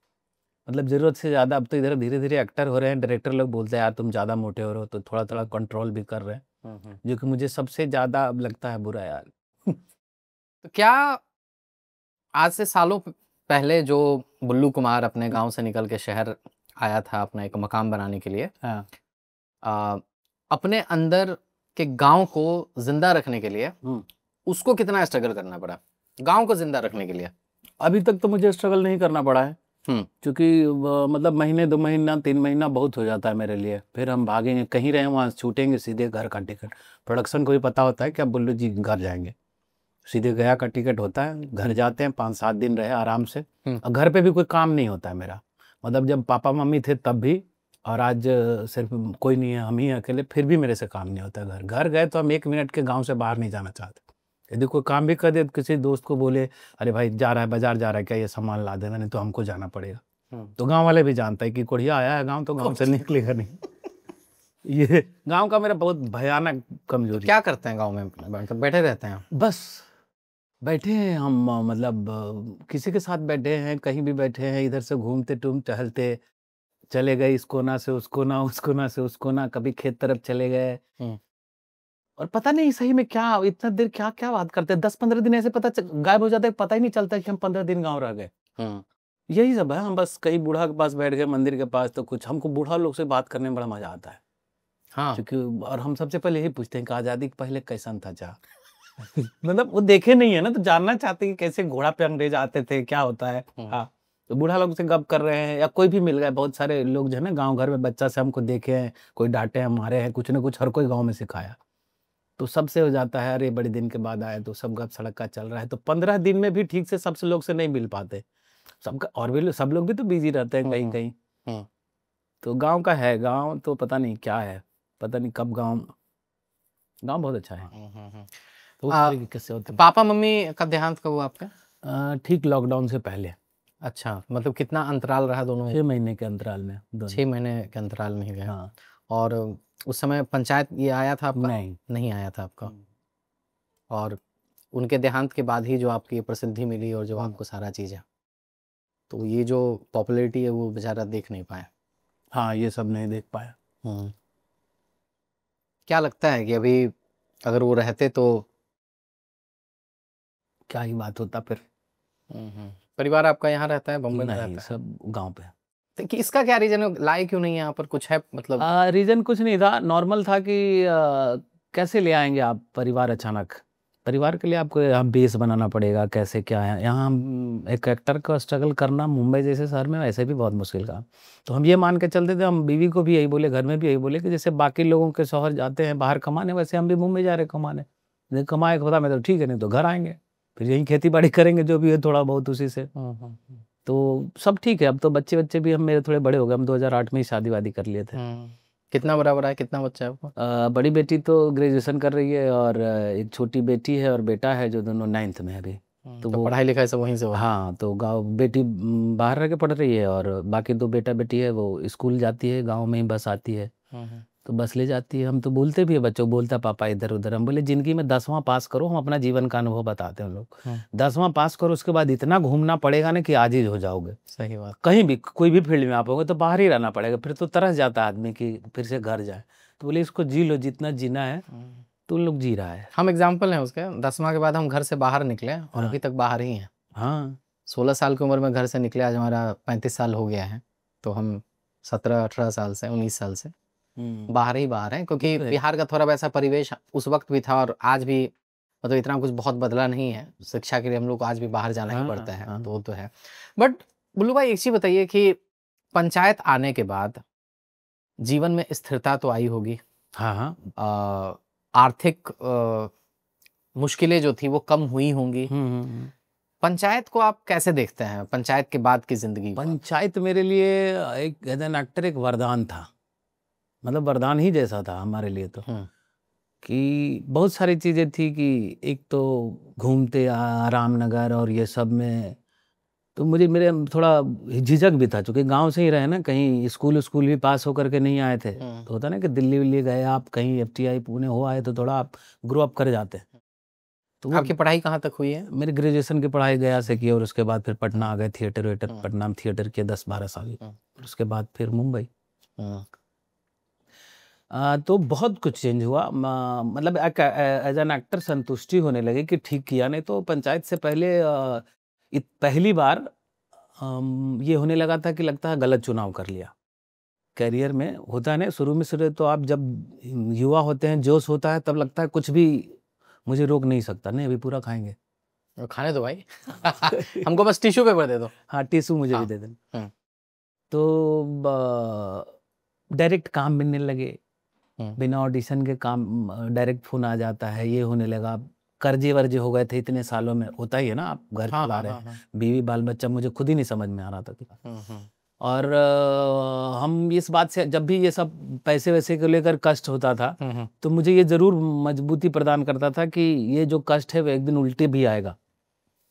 मतलब ज़रूरत से ज़्यादा। अब तो इधर धीरे धीरे एक्टर हो रहे हैं, डायरेक्टर लोग बोलते हैं यार तुम ज़्यादा मोटे हो रहे हो, तो थोड़ा थोड़ा कंट्रोल भी कर रहे हैं, जो कि मुझे सबसे ज़्यादा अब लगता है बुरा यार। तो क्या आज से सालों पहले जो बुल्लू कुमार अपने गांव से निकल के शहर आया था अपना एक मकाम बनाने के लिए, अपने अंदर के गांव को जिंदा रखने के लिए उसको कितना स्ट्रगल करना पड़ा गांव को जिंदा रखने के लिए? अभी तक तो मुझे स्ट्रगल नहीं करना पड़ा है, क्योंकि मतलब महीने 2 महीना 3 महीना बहुत हो जाता है मेरे लिए, फिर हम भागेंगे कहीं रहे वहाँ छूटेंगे सीधे घर का टिकट। प्रोडक्शन को भी पता होता है कि अब बुल्लू जी घर जाएंगे, सीधे गया का टिकट होता है, घर जाते हैं, 5-7 दिन रहे आराम से। और घर पे भी कोई काम नहीं होता है मेरा, मतलब जब पापा मम्मी थे तब भी, और आज सिर्फ कोई नहीं है, हम ही अकेले, फिर भी मेरे से काम नहीं होता है। घर गए तो हम 1 मिनट के गाँव से बाहर नहीं जाना चाहते। यदि कोई काम भी कर दे, किसी दोस्त को बोले अरे भाई जा रहा है बाजार जा रहा है क्या, ये सामान ला देना, नहीं तो हमको जाना पड़ेगा। तो गांव वाले भी जानता है कि कोढ़िया आया है गांव, तो गांव से निकलेगा नहीं। ये गांव का मेरा बहुत भयानक कमजोरी। क्या करते हैं गांव में? बैठे रहते हैं? बस बैठे हैं हम, मतलब किसी के साथ बैठे हैं, कहीं भी बैठे हैं, इधर से घूमते टहलते चले गए, इस कोना से उस कोना, उस कोना से उस कोना, कभी खेत तरफ चले गए। और पता नहीं सही में क्या इतना देर क्या क्या बात करते हैं, 10-15 दिन ऐसे गायब हो जाते हैं, पता ही नहीं चलता कि हम 15 दिन गाँव रह गए। यही सब है, हम बस कहीं बूढ़ा के पास बैठ गए, मंदिर के पास, तो कुछ हमको बूढ़ा लोग से बात करने में बड़ा मजा आता है। हाँ, क्योंकि और हम सबसे पहले यही पूछते हैं कि आजादी के पहले कैसा था जा। मतलब वो देखे नहीं है ना, तो जानना चाहते हैं कि कैसे घोड़ा पे अंग्रेज आते थे, क्या होता है। हाँ, तो बूढ़ा लोग से गप कर रहे हैं, या कोई भी मिल गए, बहुत सारे लोग जो है ना गाँव घर में बच्चा से हमको देखे हैं, कोई डांटे हैं मारे हैं, कुछ ना कुछ हर कोई गाँव में सिखाया, तो सबसे हो जाता है अरे बड़े दिन के बाद आए, तो सब गप सड़क का चल रहा है। तो 15 दिन में भी ठीक से सबसे लोग से नहीं मिल पाते, सबका और भी सब लोग भी तो बिजी रहते हैं कहीं कहीं। तो गांव का है, गांव तो पता नहीं क्या है, पता नहीं कब गांव बहुत अच्छा है। तो उस तरीके से होते। पापा मम्मी का देहांत कब हुआ आपका? ठीक लॉकडाउन से पहले। अच्छा, मतलब कितना अंतराल रहा दोनों? 6 महीने के अंतराल में। 6 महीने के अंतराल में ही गए। हाँ। और उस समय पंचायत ये आया था आपका? नहीं आया था आपका। और उनके देहांत के बाद ही जो आपकी प्रसिद्धि मिली और जो आपको सारा चीज़ है, तो ये जो पॉपुलैरिटी है वो बेचारा देख नहीं पाया। हाँ, ये सब नहीं देख पाया। क्या लगता है कि अभी अगर वो रहते तो क्या ही बात होता फिर? परिवार आपका यहाँ रहता है, बम्बई में रहता है? सब गांव पे। कि इसका क्या रीजन है, लाए क्यों नहीं यहाँ पर? कुछ है मतलब? रीजन कुछ नहीं था, नॉर्मल था कि कैसे ले आएंगे आप परिवार अचानक, परिवार के लिए आपको यहाँ बेस बनाना पड़ेगा, कैसे क्या है। यहाँ हम एक एक्टर का स्ट्रगल करना मुंबई जैसे शहर में वैसे भी बहुत मुश्किल काम। तो हम ये मान के चलते थे, हम बीवी को भी यही बोले, घर में भी यही बोले कि जैसे बाकी लोगों के शौहर जाते हैं बाहर कमाने, वैसे हम भी मुंबई जा रहे कमाने। नहीं कमाए पता मैं तो ठीक है, नहीं तो घर आएंगे, फिर यहीं खेती बाड़ी करेंगे जो भी है थोड़ा बहुत उसी से। तो सब ठीक है। अब तो बच्चे भी हम मेरे थोड़े बड़े हो गए, हम 2008 में ही शादी वादी कर लिए थे। कितना बड़ा है, कितना बच्चा है आपको? बड़ी बेटी तो ग्रेजुएशन कर रही है और एक छोटी बेटी है और बेटा है जो दोनों 9th में है अभी। तो वो पढ़ाई लिखाई सब वहीं से हो? हाँ, तो गांव बेटी बाहर रह के पढ़ रही है और बाकी दो बेटा बेटी है वो स्कूल जाती है, गांव में ही बस आती है तो बस ले जाती है। हम तो बोलते भी है बच्चों, बोलता पापा इधर उधर। हम बोले जिंदगी में 10वां पास करो, हम अपना जीवन का अनुभव बताते हैं लोग। 10वां पास करो, उसके बाद इतना घूमना पड़ेगा ना कि आजीज हो जाओगे। सही बात। कहीं भी कोई भी फील्ड में आप होगे तो बाहर ही रहना पड़ेगा, फिर तो तरस जाता है आदमी कि फिर से घर जाए। तो बोले इसको जी लो, जितना जीना है तो उन लोग जी रहा है। हम एग्जाम्पल हैं उसके। 10वां के बाद हम घर से बाहर निकले और अभी तक बाहर ही हैं। हाँ, 16 साल की उम्र में घर से निकले, आज हमारा 35 साल हो गया है। तो हम 17-18 साल से 19 साल से बाहर हैं, क्योंकि बिहार का थोड़ा वैसा परिवेश उस वक्त भी था और आज भी, मतलब इतना कुछ बहुत बदला नहीं है। शिक्षा के लिए हम लोग को आज भी बाहर जाना ही पड़ता है। तो वो तो है। बट बुल्लू भाई एक चीज बताइए कि पंचायत आने के बाद जीवन में स्थिरता तो आई होगी। हाँ, आर्थिक मुश्किलें जो थी वो कम हुई होंगी। पंचायत को आप कैसे देखते हैं, पंचायत के बाद की जिंदगी? पंचायत मेरे लिए एक एज एन एक्टर एक वरदान था, मतलब वरदान ही जैसा था हमारे लिए। तो कि बहुत सारी चीज़ें थी कि एक तो घूमते रामनगर और ये सब में, तो मेरे थोड़ा झिझक भी था क्योंकि गांव से ही रहे ना, कहीं स्कूल भी पास होकर के नहीं आए थे। तो होता ना कि दिल्ली विल्ली गए आप, कहीं FTI पुणे हो आए तो थोड़ा आप ग्रो अप कर जाते हैं। तो आपकी पढ़ाई कहाँ तक हुई है? मेरी ग्रेजुएशन की पढ़ाई गया से की और उसके बाद फिर पटना आ गए, थिएटर वेटर पटना में थिएटर किया 10-12 साल। उसके बाद फिर मुंबई। तो बहुत कुछ चेंज हुआ, मतलब एज एन एक्टर संतुष्टि होने लगी कि ठीक किया। नहीं तो पंचायत से पहले पहली बार ये होने लगा था कि लगता है गलत चुनाव कर लिया। करियर में होता है ना, शुरू तो आप जब युवा होते हैं, जोश होता है, तब लगता है कुछ भी मुझे रोक नहीं सकता। नहीं अभी पूरा खाएंगे, खाने दो भाई हमको बस टिश्यू पेपर दे दो। हाँ, टिश्यू मुझे भी दे देना। तो डायरेक्ट काम मिलने लगे, बिना ऑडिशन के काम, डायरेक्ट फोन आ जाता है, ये होने लगा। कर्जे वर्जे हो गए थे इतने सालों में, होता ही है ना, आप घर चला रहे हैं, बीवी बाल बच्चा, मुझे खुद ही नहीं समझ में आ रहा था। और हम इस बात से, जब भी ये सब पैसे वैसे को लेकर कष्ट होता था तो मुझे ये जरूर मजबूती प्रदान करता था कि ये जो कष्ट है वो एक दिन उल्टे भी आएगा,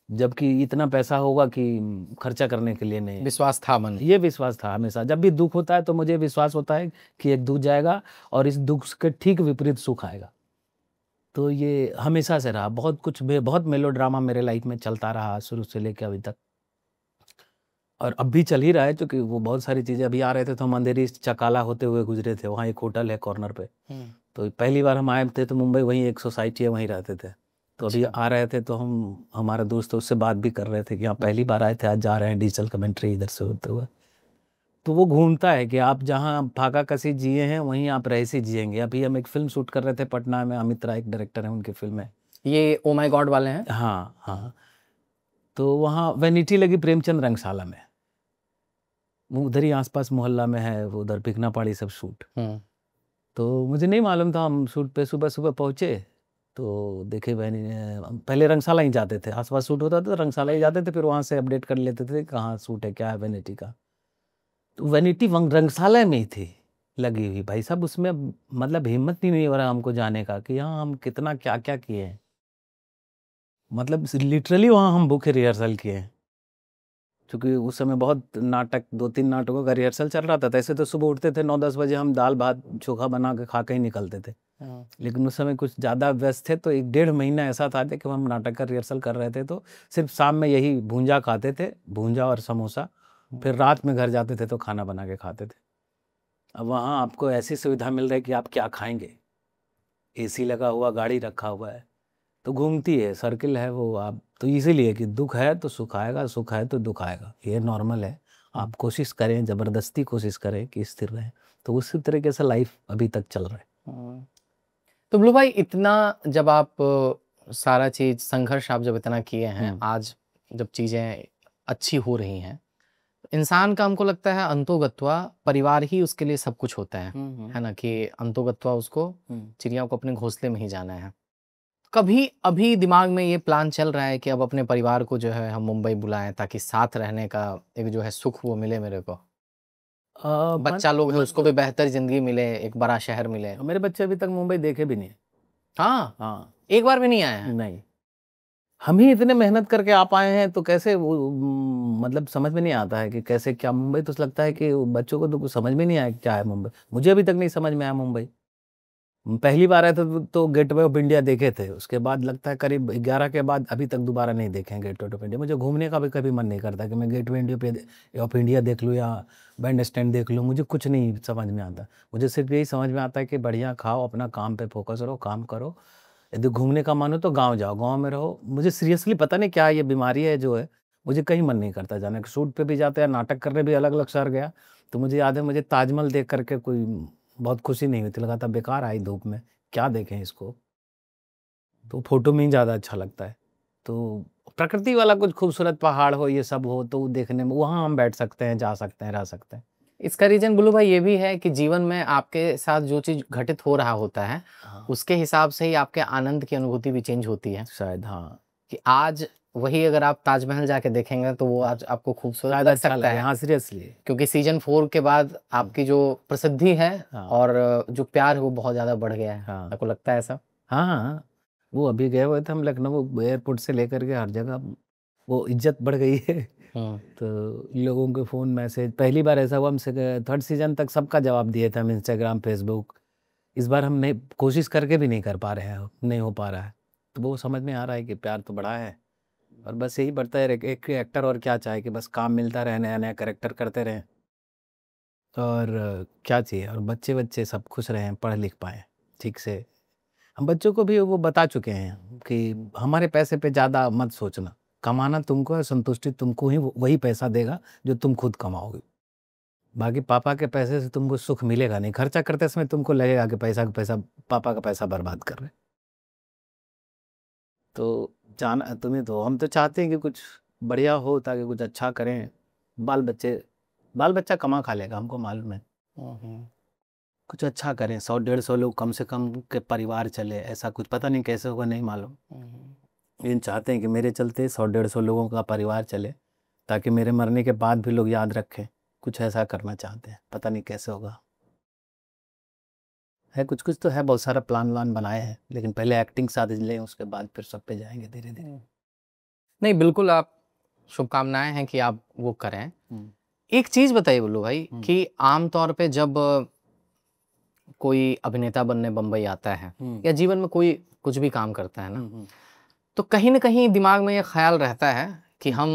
जबकि इतना पैसा होगा कि खर्चा करने के लिए नहीं। विश्वास था मन, ये विश्वास था हमेशा। जब भी दुख होता है तो मुझे विश्वास होता है कि एक दुख जाएगा और इस दुख के ठीक विपरीत सुख आएगा। तो ये हमेशा से रहा। बहुत कुछ, बहुत मेलोड्रामा मेरे लाइफ में चलता रहा शुरू से लेकर अभी तक, और अब भी चल ही रहा है क्योंकि वो बहुत सारी चीज़ें। अभी आ रहे थे तो हम अंधेरी चकाला होते हुए गुजरे थे, वहाँ एक होटल है कॉर्नर पे। तो पहली बार हम आए थे तो मुंबई, वहीं एक सोसाइटी है, वहीं रहते थे। तो अभी आ रहे थे तो हम, हमारा दोस्त उससे बात भी कर रहे थे कि यहाँ पहली बार आए थे, आज जा रहे हैं डिजिटल कमेंट्री इधर से होते हुए। तो वो घूमता है कि आप जहाँ फाका कसी जिए हैं वहीं आप रईसी जिएंगे। अभी हम एक फिल्म शूट कर रहे थे पटना में, अमित राय एक डायरेक्टर है, उनकी फिल्म है ये ओ माय गॉड वाले हैं। हाँ। तो वहाँ वैनिटी लगी प्रेमचंद रंगशाला में, उधर ही आसपास मोहल्ला में है, उधर पिकना पहाड़ी सब शूट। तो मुझे नहीं मालूम था, हम शूट पे सुबह पहुँचे तो देखे पहले रंगशाला ही जाते थे, आसपास शूट होता था तो रंगशाला ही जाते थे, फिर वहाँ से अपडेट कर लेते थे कहाँ शूट है, क्या है वैनिटी का। तो वैनिटी रंगशाला में ही थी लगी हुई। भाई साहब उसमें मतलब हिम्मत ही नहीं हो रहा हमको जाने का कि यहाँ हम कितना क्या क्या किए हैं। मतलब लिटरली वहाँ हम भूखे रिहर्सल किए हैं, क्योंकि उस समय बहुत नाटक, 2-3 नाटकों का रिहर्सल चल रहा था। ऐसे तो सुबह उठते थे 9-10 बजे, हम दाल भात चोखा बना के खा के ही निकलते थे। लेकिन उस समय कुछ ज़्यादा व्यस्त थे तो 1-1.5 महीना ऐसा था कि हम नाटक का रिहर्सल कर रहे थे तो सिर्फ शाम में यही भूंजा खाते थे, भूंजा और समोसा। फिर रात में घर जाते थे तो खाना बना के खाते थे। अब वहाँ आपको ऐसी सुविधा मिल रही है कि आप क्या खाएंगे, AC लगा हुआ, गाड़ी रखा हुआ है, तो घूमती है, सर्किल है वो। आप तो इसीलिए कि दुख है तो सुख आएगा, सुख है तो दुख आएगा, ये नॉर्मल है। आप कोशिश करें, ज़बरदस्ती कोशिश करें कि स्थिर रहें, तो उसी तरीके से लाइफ अभी तक चल रहा है। तो बुल्लू भाई, इतना जब आप सारा चीज संघर्ष आप जब इतना किए हैं, आज जब चीजें अच्छी हो रही हैं, इंसान का हमको लगता है अंतोगत्वा परिवार ही उसके लिए सब कुछ होता है ना, कि अंतोगत्वा उसको चिड़िया को अपने घोंसले में ही जाना है। कभी अभी दिमाग में ये प्लान चल रहा है कि अब अपने परिवार को जो है हम मुंबई बुलाएं ताकि साथ रहने का एक जो है सुख वो मिले मेरे को? बच्चा लोग है, उसको भी बेहतर जिंदगी मिले, एक बड़ा शहर मिले। मेरे बच्चे अभी तक मुंबई देखे भी नहीं। हाँ हाँ, एक बार भी नहीं आए हैं? नहीं। हम ही इतने मेहनत करके आ पाए हैं तो कैसे वो मतलब समझ में नहीं आता है कि कैसे क्या मुंबई। तो लगता है कि बच्चों को तो कुछ समझ में नहीं आया क्या है मुंबई। मुझे अभी तक नहीं समझ में आया मुंबई। पहली बार आए थे तो गेटवे ऑफ इंडिया देखे थे, उसके बाद लगता है करीब 11 के बाद अभी तक दोबारा नहीं देखे हैं गेटवे ऑफ इंडिया। मुझे घूमने का भी कभी मन नहीं करता कि मैं गेटवे ऑफ इंडिया देख लूँ या बैंड स्टैंड देख लूँ। मुझे कुछ नहीं समझ में आता। मुझे सिर्फ यही समझ में आता है कि बढ़िया खाओ, अपना काम पे फोकस रहो, काम करो। यदि घूमने का मन हो तो गाँव जाओ, गाँव में रहो। मुझे सीरियसली पता नहीं क्या ये बीमारी है जो है, मुझे कहीं मन नहीं करता जाने का। शूट पे भी जाते हैं, नाटक करने भी अलग अलग शहर गया तो मुझे याद है, मुझे ताजमहल देख करके कोई बहुत खुशी नहीं हुई थी। लगा था बेकार आई धूप में, क्या देखें इसको। तो फोटो में ही ज़्यादा अच्छा लगता है। तो प्रकृति वाला कुछ खूबसूरत पहाड़ हो, ये सब हो तो देखने में वहाँ हम बैठ सकते हैं, जा सकते हैं, रह सकते हैं। इसका रीजन बुल्लू भाई ये भी है कि जीवन में आपके साथ जो चीज घटित हो रहा होता है, हाँ, उसके हिसाब से ही आपके आनंद की अनुभूति भी चेंज होती है शायद। हाँ, कि आज वही अगर आप ताजमहल जाके देखेंगे तो वो आज आपको खूबसूरत शायद लग अच्छा सकता लगे। है। हाँ, सीरियसली। क्योंकि सीजन 4 के बाद आपकी जो प्रसिद्धि है हाँ। और जो प्यार है वो बहुत ज्यादा बढ़ गया है। हाँ। आपको लगता है ऐसा? हाँ, हाँ, वो अभी गए हुए थे हम लखनऊ, एयरपोर्ट से लेकर के हर जगह वो इज्जत बढ़ गई है। तो लोगों के फ़ोन मैसेज, पहली बार ऐसा हुआ हमसे, 3rd सीजन तक सबका जवाब दिए थे हम, इंस्टाग्राम, फेसबुक। इस बार हम नहीं, कोशिश करके भी नहीं कर पा रहे हैं, नहीं हो पा रहा है। तो वो समझ में आ रहा है कि प्यार तो बड़ा है और बस यही बढ़ता है। एक एक्टर और क्या चाहे कि बस काम मिलता रहे, नया नया कैरेक्टर करते रहें और क्या चाहिए। और बच्चे सब खुश रहें, पढ़ लिख पाएँ ठीक से। हम बच्चों को भी वो बता चुके हैं कि हमारे पैसे पे ज़्यादा मत सोचना, कमाना तुमको है, संतुष्टि तुमको ही वही पैसा देगा जो तुम खुद कमाओगे। बाकी पापा के पैसे से तुमको सुख मिलेगा नहीं। खर्चा करते समय तुमको लगेगा कि पैसा का पैसा, पापा का पैसा बर्बाद कर रहे। तो जाना तुम्हें, तो हम तो चाहते हैं कि कुछ बढ़िया हो ताकि कुछ अच्छा करें। बाल बच्चा कमा खा लेगा, हमको मालूम है। कुछ अच्छा करें, 100-150 लोग कम से कम के परिवार चले, ऐसा कुछ पता नहीं कैसे होगा, नहीं मालूम। लेकिन चाहते हैं कि मेरे चलते 100-150 लोगों का परिवार चले ताकि मेरे मरने के बाद भी लोग याद रखें। कुछ ऐसा करना चाहते हैं, पता नहीं कैसे होगा। है कुछ तो है, बहुत सारा प्लान बनाए हैं, लेकिन पहले एक्टिंग साथ लें, उसके बाद फिर सब पे जाएंगे धीरे धीरे। नहीं बिल्कुल, आप शुभकामनाएं हैं कि आप वो करें। एक चीज बताइए बुल्लू भाई कि आमतौर पे जब कोई अभिनेता बनने बम्बई आता है या जीवन में कोई कुछ भी काम करता है ना, तो कहीं ना कहीं दिमाग में ये ख्याल रहता है कि हम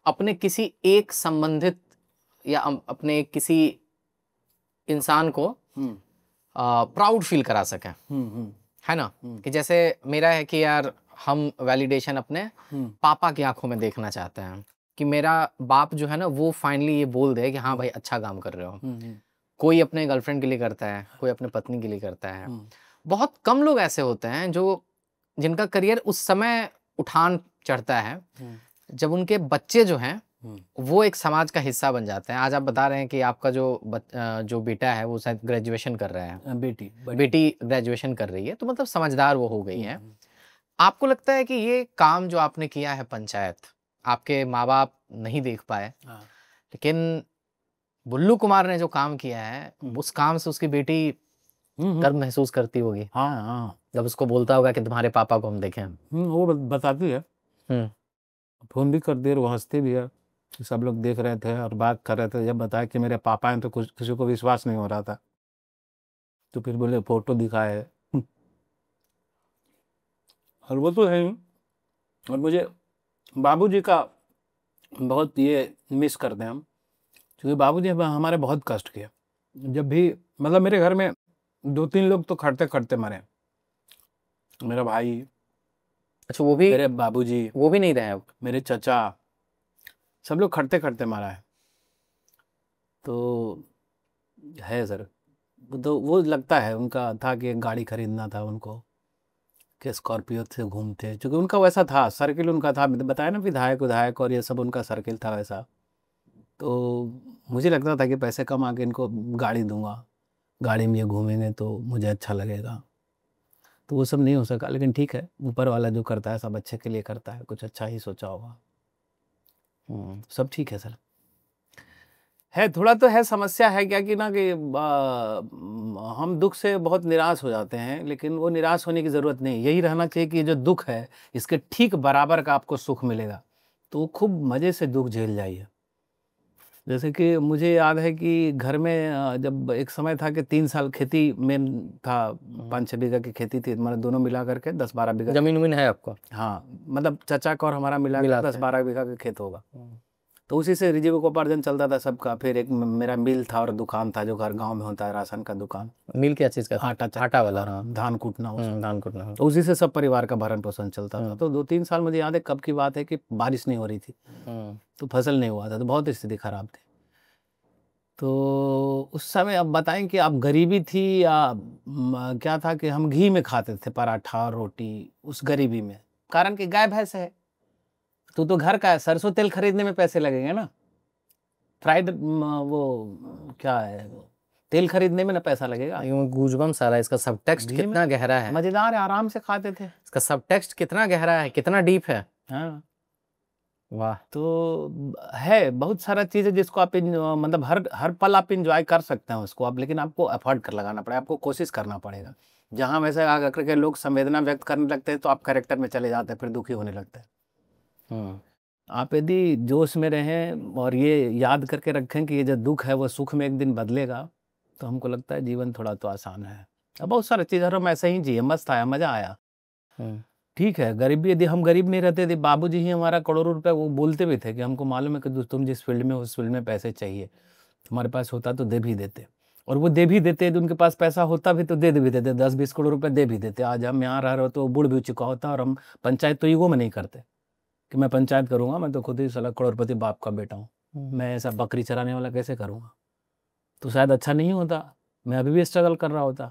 अपने किसी एक संबंधित या अपने किसी इंसान को प्राउड फील करा सकें, है ना। कि जैसे मेरा है कि यार हम वैलिडेशन अपने पापा की आंखों में देखना चाहते हैं कि मेरा बाप जो है ना वो फाइनली ये बोल दे कि हाँ भाई अच्छा काम कर रहे हो। कोई अपने गर्लफ्रेंड के लिए करता है, कोई अपने पत्नी के लिए करता है। बहुत कम लोग ऐसे होते हैं जो जिनका करियर उस समय उठान चढ़ता है जब उनके बच्चे जो हैं वो एक समाज का हिस्सा बन जाते हैं। आज आप बता रहे हैं कि आपका जो बेटा है वो शायद ग्रेजुएशन कर रहा है, बेटी ग्रेजुएशन कर रही है, तो मतलब समझदार वो हो गई है। आपको लगता है कि ये काम जो आपने किया है पंचायत, आपके माँ बाप नहीं देख पाए, लेकिन बुल्लू कुमार ने जो काम किया है उस काम से उसकी बेटी गर्व महसूस करती होगी। हाँ, जब उसको बोलता होगा कि तुम्हारे पापा को हम देखें। वो बताती है, फोन भी कर दिए, वो हंसती भी है। सब लोग देख रहे थे और बात कर रहे थे, जब बताया कि मेरे पापा हैं तो किसी को विश्वास नहीं हो रहा था। तो फिर बोले फोटो दिखाए और वो तो है ही। और मुझे बाबूजी का बहुत ये मिस करते हैं हम, क्योंकि बाबूजी हमारे बहुत कष्ट किए। जब भी मतलब मेरे घर में 2-3 लोग तो खड़ते खड़ते मरे। मेरा भाई, अच्छा वो भी, मेरे बाबूजी, वो भी नहीं रहे अब, मेरे चचा, सब लोग खड़ते खड़ते मरा है। तो है सर, तो वो लगता है, उनका था कि एक गाड़ी खरीदना था उनको, कि स्कॉर्पियो से घूमते, क्योंकि उनका वैसा था, सर्किल उनका था, बताया ना, विधायक विधायक और ये सब उनका सर्किल था वैसा। तो मुझे लगता था कि पैसे कमा के इनको गाड़ी दूंगा, गाड़ी में ये घूमेंगे तो मुझे अच्छा लगेगा। तो वो सब नहीं हो सका, लेकिन ठीक है, ऊपर वाला जो करता है सब अच्छे के लिए करता है, कुछ अच्छा ही सोचा होगा। सब ठीक है सर। है थोड़ा तो है, समस्या है क्या कि ना कि हम दुख से बहुत निराश हो जाते हैं, लेकिन वो निराश होने की ज़रूरत नहीं। यही रहना चाहिए कि जो दुख है इसके ठीक बराबर का आपको सुख मिलेगा, तो खूब मज़े से दुख झेल जाइए। जैसे कि मुझे याद है कि घर में जब एक समय था कि 3 साल खेती में था, 5-6 बीघा की खेती थी, मतलब दोनों मिला करके 10-12 बीघा जमीन उमीन है आपका? हाँ, मतलब चाचा का और हमारा मिला मिला के के। 10-12 बीघा का खेत होगा। तो उसी से जीविकोपार्जन चलता था सबका। फिर एक मेरा मिल था और दुकान था जो घर गांव में होता है, राशन का दुकान। मिल क्या चीज़ का? आटा वाला। धान कूटना, धान कूटना। तो उसी से सब परिवार का भरण पोषण चलता था। तो 2-3 साल मुझे याद है कब की बात है कि बारिश नहीं हो रही थी, तो फसल नहीं हुआ था, तो बहुत स्थिति खराब थी। तो उस समय अब बताएं कि आप गरीबी थी या क्या था कि हम घी में खाते थे पराठा और रोटी उस गरीबी में, कारण कि गाय भैंस है, तो घर का है, सरसों तेल खरीदने में पैसे लगेंगे ना, फ्राइड वो क्या है तेल खरीदने में ना पैसा लगेगा। गूजबम सारा, इसका सब टेक्स्ट कितना गहरा है, मजेदार है, आराम से खाते थे। इसका सब टेक्स्ट कितना गहरा है, कितना डीप है। हाँ, वाह। तो है बहुत सारा चीज़ है जिसको आप मतलब हर पल आप इंजॉय कर सकते हैं उसको आप, लेकिन आपको एफर्ट कर लगाना पड़ेगा, आपको कोशिश करना पड़ेगा। जहाँ वैसे आकर के लोग संवेदना व्यक्त करने लगते हैं तो आप कैरेक्टर में चले जाते हैं, फिर दुखी होने लगते हैं। आप यदि जोश में रहें और ये याद करके रखें कि ये जो दुख है वो सुख में एक दिन बदलेगा, तो हमको लगता है जीवन थोड़ा तो आसान है। अब बहुत सारी चीज़ हम ऐसे ही जिए, मस्त आया, मज़ा आया। ठीक है, गरीबी, यदि हम गरीब नहीं रहते थे, बाबूजी ही हमारा करोड़ों रुपए, वो बोलते भी थे कि हमको मालूम है कि तुम जिस फील्ड में उस फील्ड में पैसे चाहिए, तुम्हारे पास होता तो दे भी देते, और वो दे भी देते, उनके पास पैसा होता भी तो दे भी देते, 10-20 करोड़ रुपए दे भी देते। आज हम यहाँ रह रहे हो तो बुढ़ भी चुका होता, और हम पंचायत तो ईगो में नहीं करते कि मैं पंचायत करूँगा, मैं तो खुद ही साला करोड़पति बाप का बेटा हूँ, मैं ऐसा बकरी चराने वाला कैसे करूँगा। तो शायद अच्छा नहीं होता, मैं अभी भी स्ट्रगल कर रहा होता,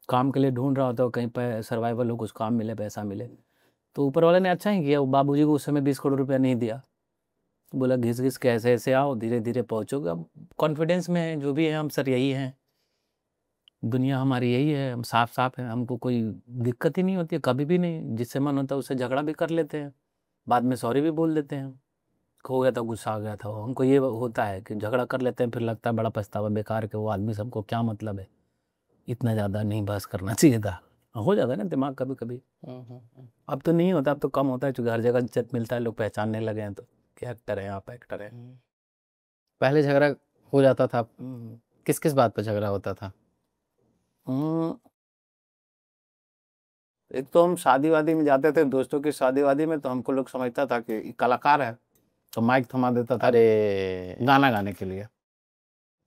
काम के लिए ढूंढ रहा होता, कहीं पर सर्वाइवल हो, कुछ काम मिले, पैसा मिले। तो ऊपर वाले ने अच्छा ही किया, वो बाबूजी को उस समय 20 करोड़ रुपया नहीं दिया, बोला घिस घिस के ऐसे ऐसे आओ, धीरे धीरे पहुँचोगे। अब कॉन्फिडेंस में है, जो भी है हम सर यही हैं, दुनिया हमारी यही है, हम साफ साफ हैं, हमको कोई दिक्कत ही नहीं होती है, कभी भी नहीं। जिससे मन होता है उससे झगड़ा भी कर लेते हैं, बाद में सॉरी भी बोल देते हैं, खो गया था, गुस्सा आ गया था। हमको ये होता है कि झगड़ा कर लेते हैं, फिर लगता है बड़ा पछतावा, बेकार के वो आदमी से हमको क्या मतलब है, इतना ज़्यादा नहीं बहस करना चाहिए था। हो जाता है ना दिमाग कभी कभी। अब तो नहीं होता, अब तो कम होता है, क्योंकि हर जगह इज्जत मिलता है, लोग पहचानने लगे हैं, तो क्या एक्टर हैं आप, एक्टर हैं। पहले झगड़ा हो जाता था, किस किस बात पर झगड़ा होता था? एक तो हम शादी वादी में जाते थे, दोस्तों की शादी वादी में, तो हमको लोग समझता था कि कलाकार है, तो माइक थमा देता था, अरे गाना गाने के लिए।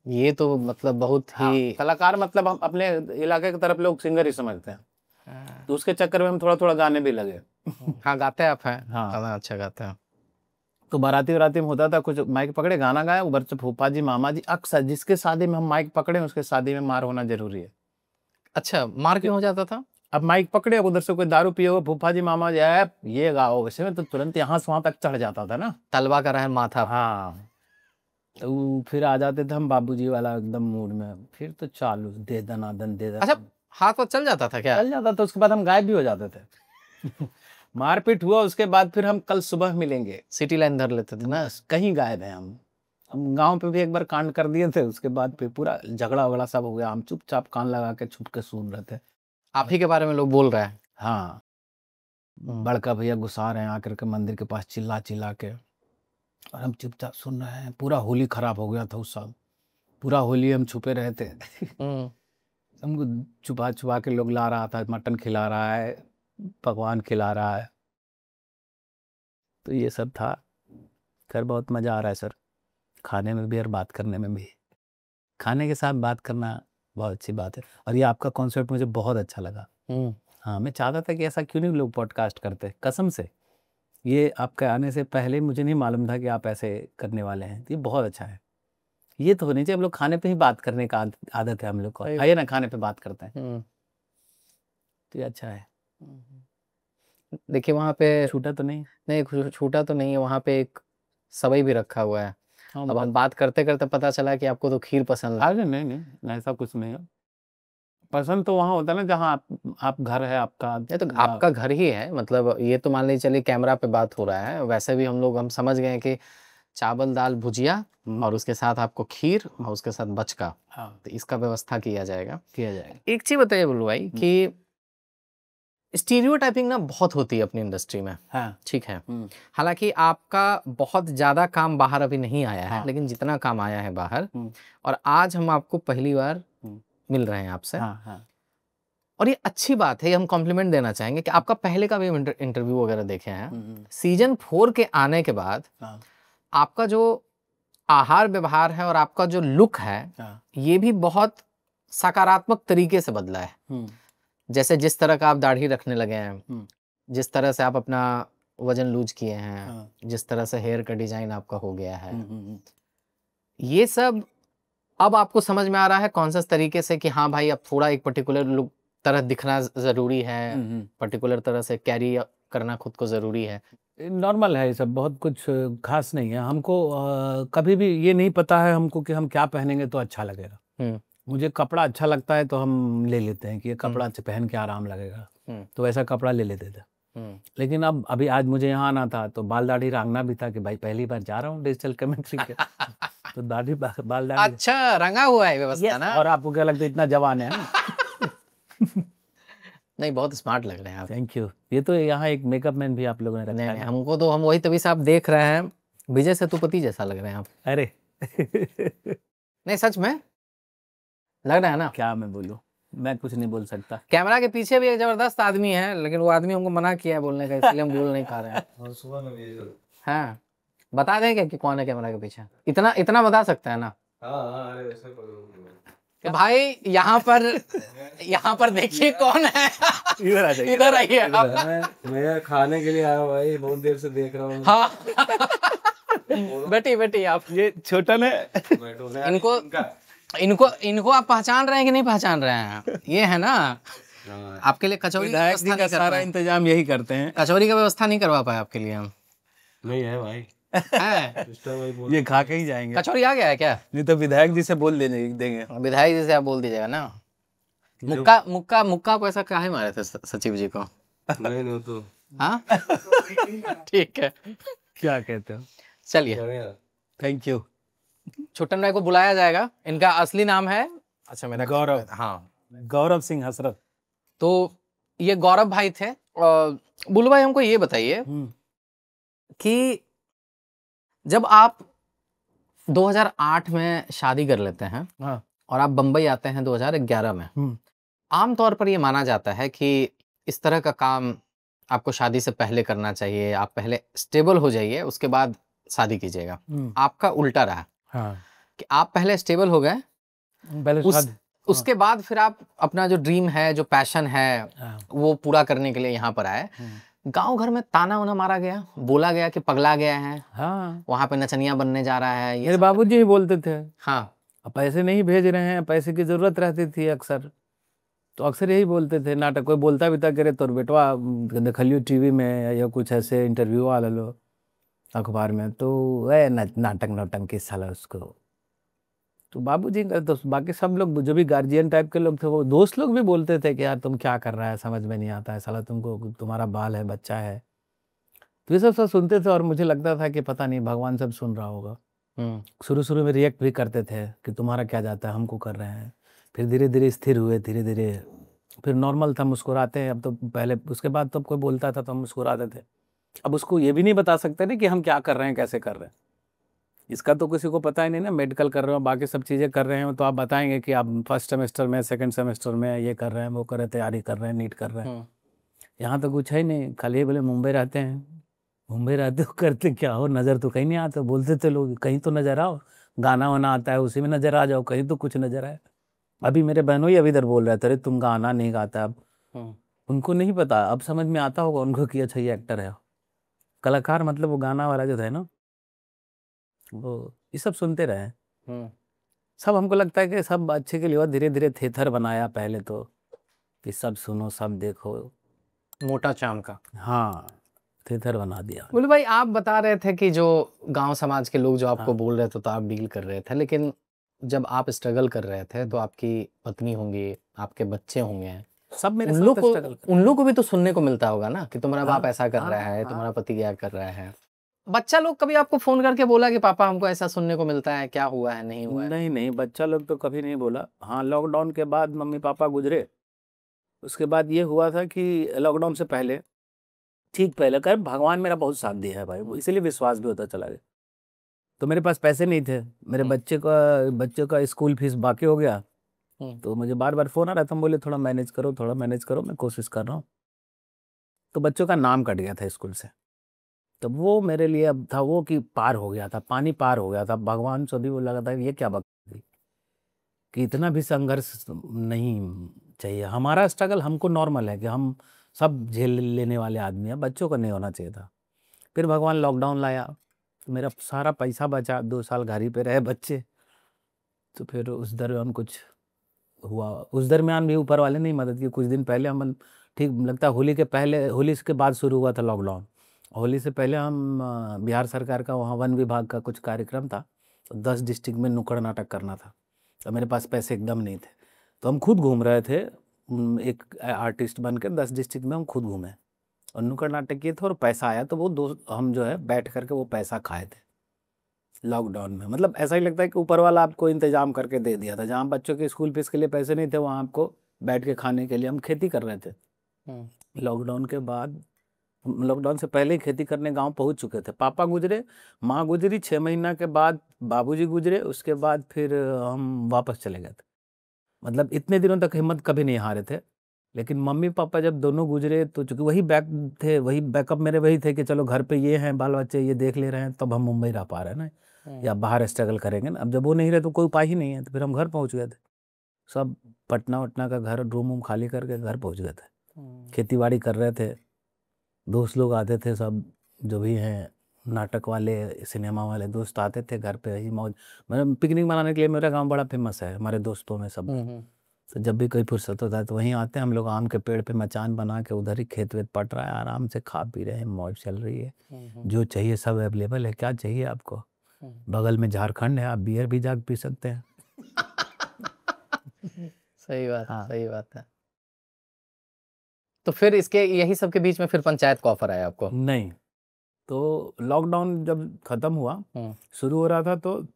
ये तो मतलब बहुत ही हाँ, कलाकार मतलब हम अपने इलाके की तरफ लोग सिंगर ही समझते हैं, तो उसके चक्कर में हम थोड़ा थोड़ा गाने भी लगे। हाँ, गाते हैं आप हैं। हाँ, अच्छा गाते हैं। तो बाराती वराती में होता था, कुछ माइक पकड़े गाना गाया, उधर से फूफा जी मामा जी, अक्सर जिसके शादी में हम माइक पकड़े उसके शादी में मार होना जरूरी है। अच्छा, मार क्यों हो जाता था? अब माइक पकड़े, उधर से कोई दारू पिए हो, फूफा जी मामा जी ऐप ये गाओ, वैसे में तो तुरंत यहाँ से वहां तक चढ़ जाता था ना, तलवा का रहन माथा। हाँ, तो फिर आ जाते थे हम बाबूजी वाला एकदम मूड में, फिर तो चालू दे दनादन दे दन। अच्छा, हाथ तो चल जाता था क्या? चल जाता था, उसके बाद हम गायब भी हो जाते थे। मारपीट हुआ उसके बाद फिर हम कल सुबह मिलेंगे, सिटी लाइन धर लेते थे ना, कहीं गायब हैं हम गांव पे भी एक बार कांड कर दिए थे, उसके बाद फिर पूरा झगड़ा वगड़ा सब हो गया, हम चुपचाप कान लगा के छुप के सुन रहे थे। आप ही के बारे में लोग बोल रहे हैं। हाँ, बड़का भैया गुस्सा रहे हैं आकर के मंदिर के पास चिल्ला चिल्ला के, और हम चुपचाप सुन रहे हैं। पूरा होली खराब हो गया था उस साल, पूरा होली हम छुपे रहे थे। हमको छुपा छुपा के लोग ला रहा था, मटन खिला रहा है, पकवान खिला रहा है, तो ये सब था। खैर बहुत मज़ा आ रहा है सर, खाने में भी और बात करने में भी। खाने के साथ बात करना बहुत अच्छी बात है, और ये आपका कॉन्सेप्ट मुझे बहुत अच्छा लगा। हाँ, मैं चाहता था कि ऐसा क्यों नहीं लोग पॉडकास्ट करते, कसम से। ये आपके आने से पहले मुझे नहीं मालूम था कि आप ऐसे करने वाले हैं, ये बहुत अच्छा है। ये तो होनी चाहिए, हम लोग खाने पे ही बात करने का आदत है हम लोग को, आइए ना खाने पे बात करते हैं, तो ये अच्छा है। देखिए वहाँ पे छूटा तो नहीं? नहीं, छूटा तो नहीं है, वहाँ पे एक सवई भी रखा हुआ है। अब हम बात करते करते पता चला कि आपको तो खीर पसंद है। अरे नहीं, ऐसा कुछ नहीं है। पसंद तो वहाँ होता है ना जहाँ आप घर है आपका। ये तो आपका घर ही है, मतलब ये तो मान लीजिए चलिए कैमरा पे बात हो रहा है, वैसे भी हम समझ गए कि चावल दाल भुजिया और उसके साथ आपको खीर और उसके साथ बचका, तो इसका व्यवस्था किया जाएगा। एक चीज बताइए बुल्लू भाई कि स्टीरियोटाइपिंग ना बहुत होती है अपनी इंडस्ट्री में। हाँ। ठीक है, हालांकि आपका बहुत ज्यादा काम बाहर अभी नहीं आया है, लेकिन जितना काम आया है बाहर, और आज हम आपको पहली बार मिल रहे हैं आपसे। और ये अच्छी बात है, ये हम कॉम्प्लीमेंट देना चाहेंगे कि आपका पहले का भी इंटरव्यू वगैरह देखे हैं। सीजन 4 के आने के बाद आपका जो आहार व्यवहार है और आपका जो लुक है, ये भी बहुत सकारात्मक तरीके से बदला है। जैसे जिस तरह का आप दाढ़ी रखने लगे हैं, जिस तरह से आप अपना वजन लूज किए हैं, जिस तरह से हेयर का डिजाइन आपका हो गया है, ये सब अब आपको समझ में आ रहा है कॉन्शियस तरीके से कि हाँ भाई अब थोड़ा एक पर्टिकुलर लुक तरह दिखना जरूरी है, पर्टिकुलर तरह से कैरी करना खुद को जरूरी है। नॉर्मल है ये सब, बहुत कुछ खास नहीं है। हमको कभी भी ये नहीं पता है हमको कि हम क्या पहनेंगे तो अच्छा लगेगा। मुझे कपड़ा अच्छा लगता है तो हम ले लेते हैं कि ये कपड़ा पहन के आराम लगेगा, तो वैसा कपड़ा ले लेते थे। लेकिन अब अभी आज मुझे यहाँ आना था तो बाल दाढ़ी रंगना भी था कि भाई पहली बार जा रहा हूँ डिजिटल कमेंट्री के तो दाढ़ी बाल दाढ़ी अच्छा रंगा हुआ है व्यवस्था ना। और आपको क्या लगता है इतना जवान है? नहीं, बहुत स्मार्ट लग रहे हैं आप। Thank you. ये तो यहाँ एक मेकअप मैन भी आप लोगों ने रखा है। हमको तो हम वही तभी से आप देख रहे हैं, विजय सेतुपति जैसा लग रहे हैं आप। अरे नहीं सच में लग रहा है ना। क्या मैं बोलूं, मैं कुछ नहीं बोल सकता। कैमरा के पीछे भी एक जबरदस्त आदमी है, लेकिन वो आदमी हमको मना किया है बोलने का, इसलिए हम बोल नहीं पा रहे हैं। हाँ बता देंगे कि कौन है कैमरा के पीछे, इतना बता सकते हैं ना। तो भाई यहाँ पर देखिए कौन है। इधर आइए। मैं खाने के लिए आया हूँ भाई, बहुत देर से देख रहा हूँ। हाँ बेटी आप ये छोटन है। इनको आप पहचान रहे हैं कि नहीं पहचान रहे हैं? ये है ना आपके लिए कचौरी का व्यवस्था नहीं कर सारा इंतजाम यही करते हैं। कचौरी का व्यवस्था नहीं करवा पाए आपके लिए हम। नहीं है भाई है ये खा के ही जाएंगे। कचौरी आ गया है क्या? नहीं तो विधायक जी से बोल देंगे। विधायक जी से आप बोल दीजिएगा ना। मुक्का पैसा काहे मारे थे सचिव जी को? नहीं तो हाँ ठीक है, क्या कहते हो? चलिए थैंक यू। छोटन भाई को बुलाया जाएगा। इनका असली नाम है, अच्छा मेरा गौरव। हाँ गौरव सिंह हसरत। तो ये गौरव भाई थे। बुल्लू भाई हमको ये बताइए कि जब आप 2008 में शादी कर लेते हैं और आप बंबई आते हैं 2011 में, आमतौर पर ये माना जाता है कि इस तरह का काम आपको शादी से पहले करना चाहिए, आप पहले स्टेबल हो जाइए उसके बाद शादी कीजिएगा। आपका उल्टा रहा। कि आप पहले स्टेबल हो गए, उसके बाद फिर आप अपना जो ड्रीम है, जो पैशन है, वो पूरा करने के लिए यहाँ पर आए। गांव घर में ताना वाना मारा गया, बोला गया कि पगला गया है, वहां पे नचनिया बनने जा रहा है। मेरे बाबूजी ही बोलते थे। हाँ पैसे नहीं भेज रहे हैं, पैसे की जरूरत रहती थी अक्सर, तो अक्सर यही बोलते थे। नाटक कोई बोलता भी था करे तो बेटवा देखलियो टीवी में या कुछ ऐसे इंटरव्यू आ लो अखबार में, तो नाटक नौटंकी साला उसको। तो बाबूजी का तो बाकी सब लोग जो भी गार्जियन टाइप के लोग थे, वो दोस्त लोग भी बोलते थे कि यार तुम क्या कर रहा है, समझ में नहीं आता है साला, तुमको तुम्हारा बाल है, बच्चा है। तो ये सब सुनते थे और मुझे लगता था कि पता नहीं भगवान सब सुन रहा होगा। शुरू शुरू में रिएक्ट भी करते थे कि तुम्हारा क्या जाता है, हमको कर रहे हैं। फिर धीरे धीरे स्थिर हुए, धीरे धीरे फिर नॉर्मल था, मुस्कुराते हैं अब तो। पहले उसके बाद तो कोई बोलता था तो हम मुस्कुराते थे। अब उसको ये भी नहीं बता सकते ना कि हम क्या कर रहे हैं, कैसे कर रहे हैं। इसका तो किसी को पता ही नहीं ना। मेडिकल कर रहे हो, बाकी सब चीज़ें कर रहे हो, तो आप बताएंगे कि आप फर्स्ट सेमेस्टर में, सेकंड सेमेस्टर में ये कर रहे हैं, वो कर रहे, तैयारी कर रहे हैं, नीट कर रहे हैं। यहाँ तो कुछ है ही नहीं, खाली बोले मुंबई रहते हैं। मुंबई रहते हो, करते क्या हो, नज़र तो कहीं नहीं आता। बोलते थे लोग कहीं तो नज़र आओ, गाना वाना आता है उसी में नज़र आ जाओ, कहीं तो कुछ नज़र आए। अभी मेरे बहनों ही अभी इधर बोल रहे थे, अरे तुम गाना नहीं गाता। अब उनको नहीं पता, अब समझ में आता होगा उनको कि अच्छा ये एक्टर है, कलाकार, मतलब वो गाना वाला जो था ना, वो ये सब सुनते रहे। सब हमको लगता है कि सब अच्छे के लिए, धीरे धीरे थेथर बनाया पहले तो, कि सब सुनो सब देखो। मोटा चाम का। हाँ, थिएटर बना दिया। बोले भाई, आप बता रहे थे कि जो गांव समाज के लोग जो आपको हाँ। बोल रहे थे तो आप डील कर रहे थे, लेकिन जब आप स्ट्रगल कर रहे थे तो आपकी पत्नी होंगी, आपके बच्चे होंगे, सब मेरे उन साथ लोग को स्ट्रगल कर। उन लोग को भी तो सुनने को मिलता होगा ना कि तुम्हारा बाप हाँ, ऐसा कर हाँ, रहा है, हाँ। तुम्हारा पति क्या कर रहा है। बच्चा लोग कभी आपको फोन करके बोला कि पापा हमको ऐसा सुनने को मिलता है, क्या हुआ है, नहीं हुआ है? नहीं नहीं, बच्चा लोग तो कभी नहीं बोला। हाँ, लॉकडाउन के बाद मम्मी पापा गुजरे, उसके बाद ये हुआ था कि लॉकडाउन से पहले, ठीक पहले, कर भगवान मेरा बहुत साथ दिया है भाई, वो इसीलिए विश्वास भी होता चला गया। तो मेरे पास पैसे नहीं थे, मेरे बच्चे का स्कूल फीस बाकी हो गया, तो मुझे बार बार फोन आ रहा था, हम बोले थोड़ा मैनेज करो, थोड़ा मैनेज करो, मैं कोशिश कर रहा हूँ। तो बच्चों का नाम कट गया था स्कूल से, तो वो मेरे लिए अब था वो कि पार हो गया था, पानी पार हो गया था। भगवान से भी वो लगा था ये क्या बात थी कि इतना भी संघर्ष नहीं चाहिए। हमारा स्ट्रगल हमको नॉर्मल है कि हम सब झेल लेने वाले आदमी हैं, बच्चों को नहीं होना चाहिए था। फिर भगवान लॉकडाउन लाया, तो मेरा सारा पैसा बचा, 2 साल घर ही पे रहे बच्चे। तो फिर उस दरमियान कुछ हुआ, उस दरमियान भी ऊपर वाले ने ही मदद की। कुछ दिन पहले हम, ठीक लगता है होली के पहले, होली के बाद शुरू हुआ था लॉकडाउन। होली से पहले हम बिहार सरकार का वहाँ वन विभाग का कुछ कार्यक्रम था, तो 10 डिस्ट्रिक्ट में नुक्कड़ नाटक करना था। तो मेरे पास पैसे एकदम नहीं थे, तो हम खुद घूम रहे थे, एक आर्टिस्ट बनकर 10 डिस्ट्रिक्ट में हम खुद घूमे और नुक्कड़ नाटक किए थे। और पैसा आया तो वो हम जो है बैठ करके वो पैसा खाए थे लॉकडाउन में। मतलब ऐसा ही लगता है कि ऊपर वाला आपको इंतजाम करके दे दिया था। जहाँ बच्चों के स्कूल फीस के लिए पैसे नहीं थे, वहाँ आपको बैठ के खाने के लिए, हम खेती कर रहे थे। लॉकडाउन के बाद, लॉकडाउन से पहले ही खेती करने गांव पहुंच चुके थे। पापा गुजरे, माँ गुजरी, 6 महीना के बाद बाबूजी गुजरे, उसके बाद फिर हम वापस चले गए थे। मतलब इतने दिनों तक हिम्मत कभी नहीं हारे थे। लेकिन मम्मी पापा जब दोनों गुजरे, तो चूंकि वही बैक थे, वही बैकअप मेरे वही थे कि चलो घर पे ये हैं, बाल बच्चे ये देख ले रहे हैं, तब हम मुंबई रह पा रहे हैं ना, या बाहर स्ट्रगल करेंगे ना। अब जब वो नहीं रहे तो कोई उपाय ही नहीं है, तो फिर हम घर पहुंच गए थे। सब पटना वटना का घर, रूम वूम खाली करके घर पहुंच गए थे। खेती बाड़ी कर रहे थे, दोस्त लोग आते थे, सब जो भी हैं नाटक वाले, सिनेमा वाले दोस्त आते थे घर पे ही मौज। मतलब पिकनिक मनाने के लिए मेरा गांव बड़ा फेमस है हमारे दोस्तों में सब। तो जब भी कोई फुर्सत होता है तो वहीं आते हैं हम लोग, आम के पेड़ पे मचान बना के, उधर ही खेत वेत पट रहा है, आराम से खा पी रहे हैं, मौज चल रही है। जो चाहिए सब अवेलेबल है, क्या चाहिए आपको? बगल में झारखंड है, आप बियर भी जाके पी सकते हैं। सही बात, हाँ। सही बात है। तो फिर इसके यही सब के बीच में फिर पंचायत का ऑफर आया आपको? नहीं, तो लॉकडाउन जब खत्म हुआ, शुरू हो रहा था, तो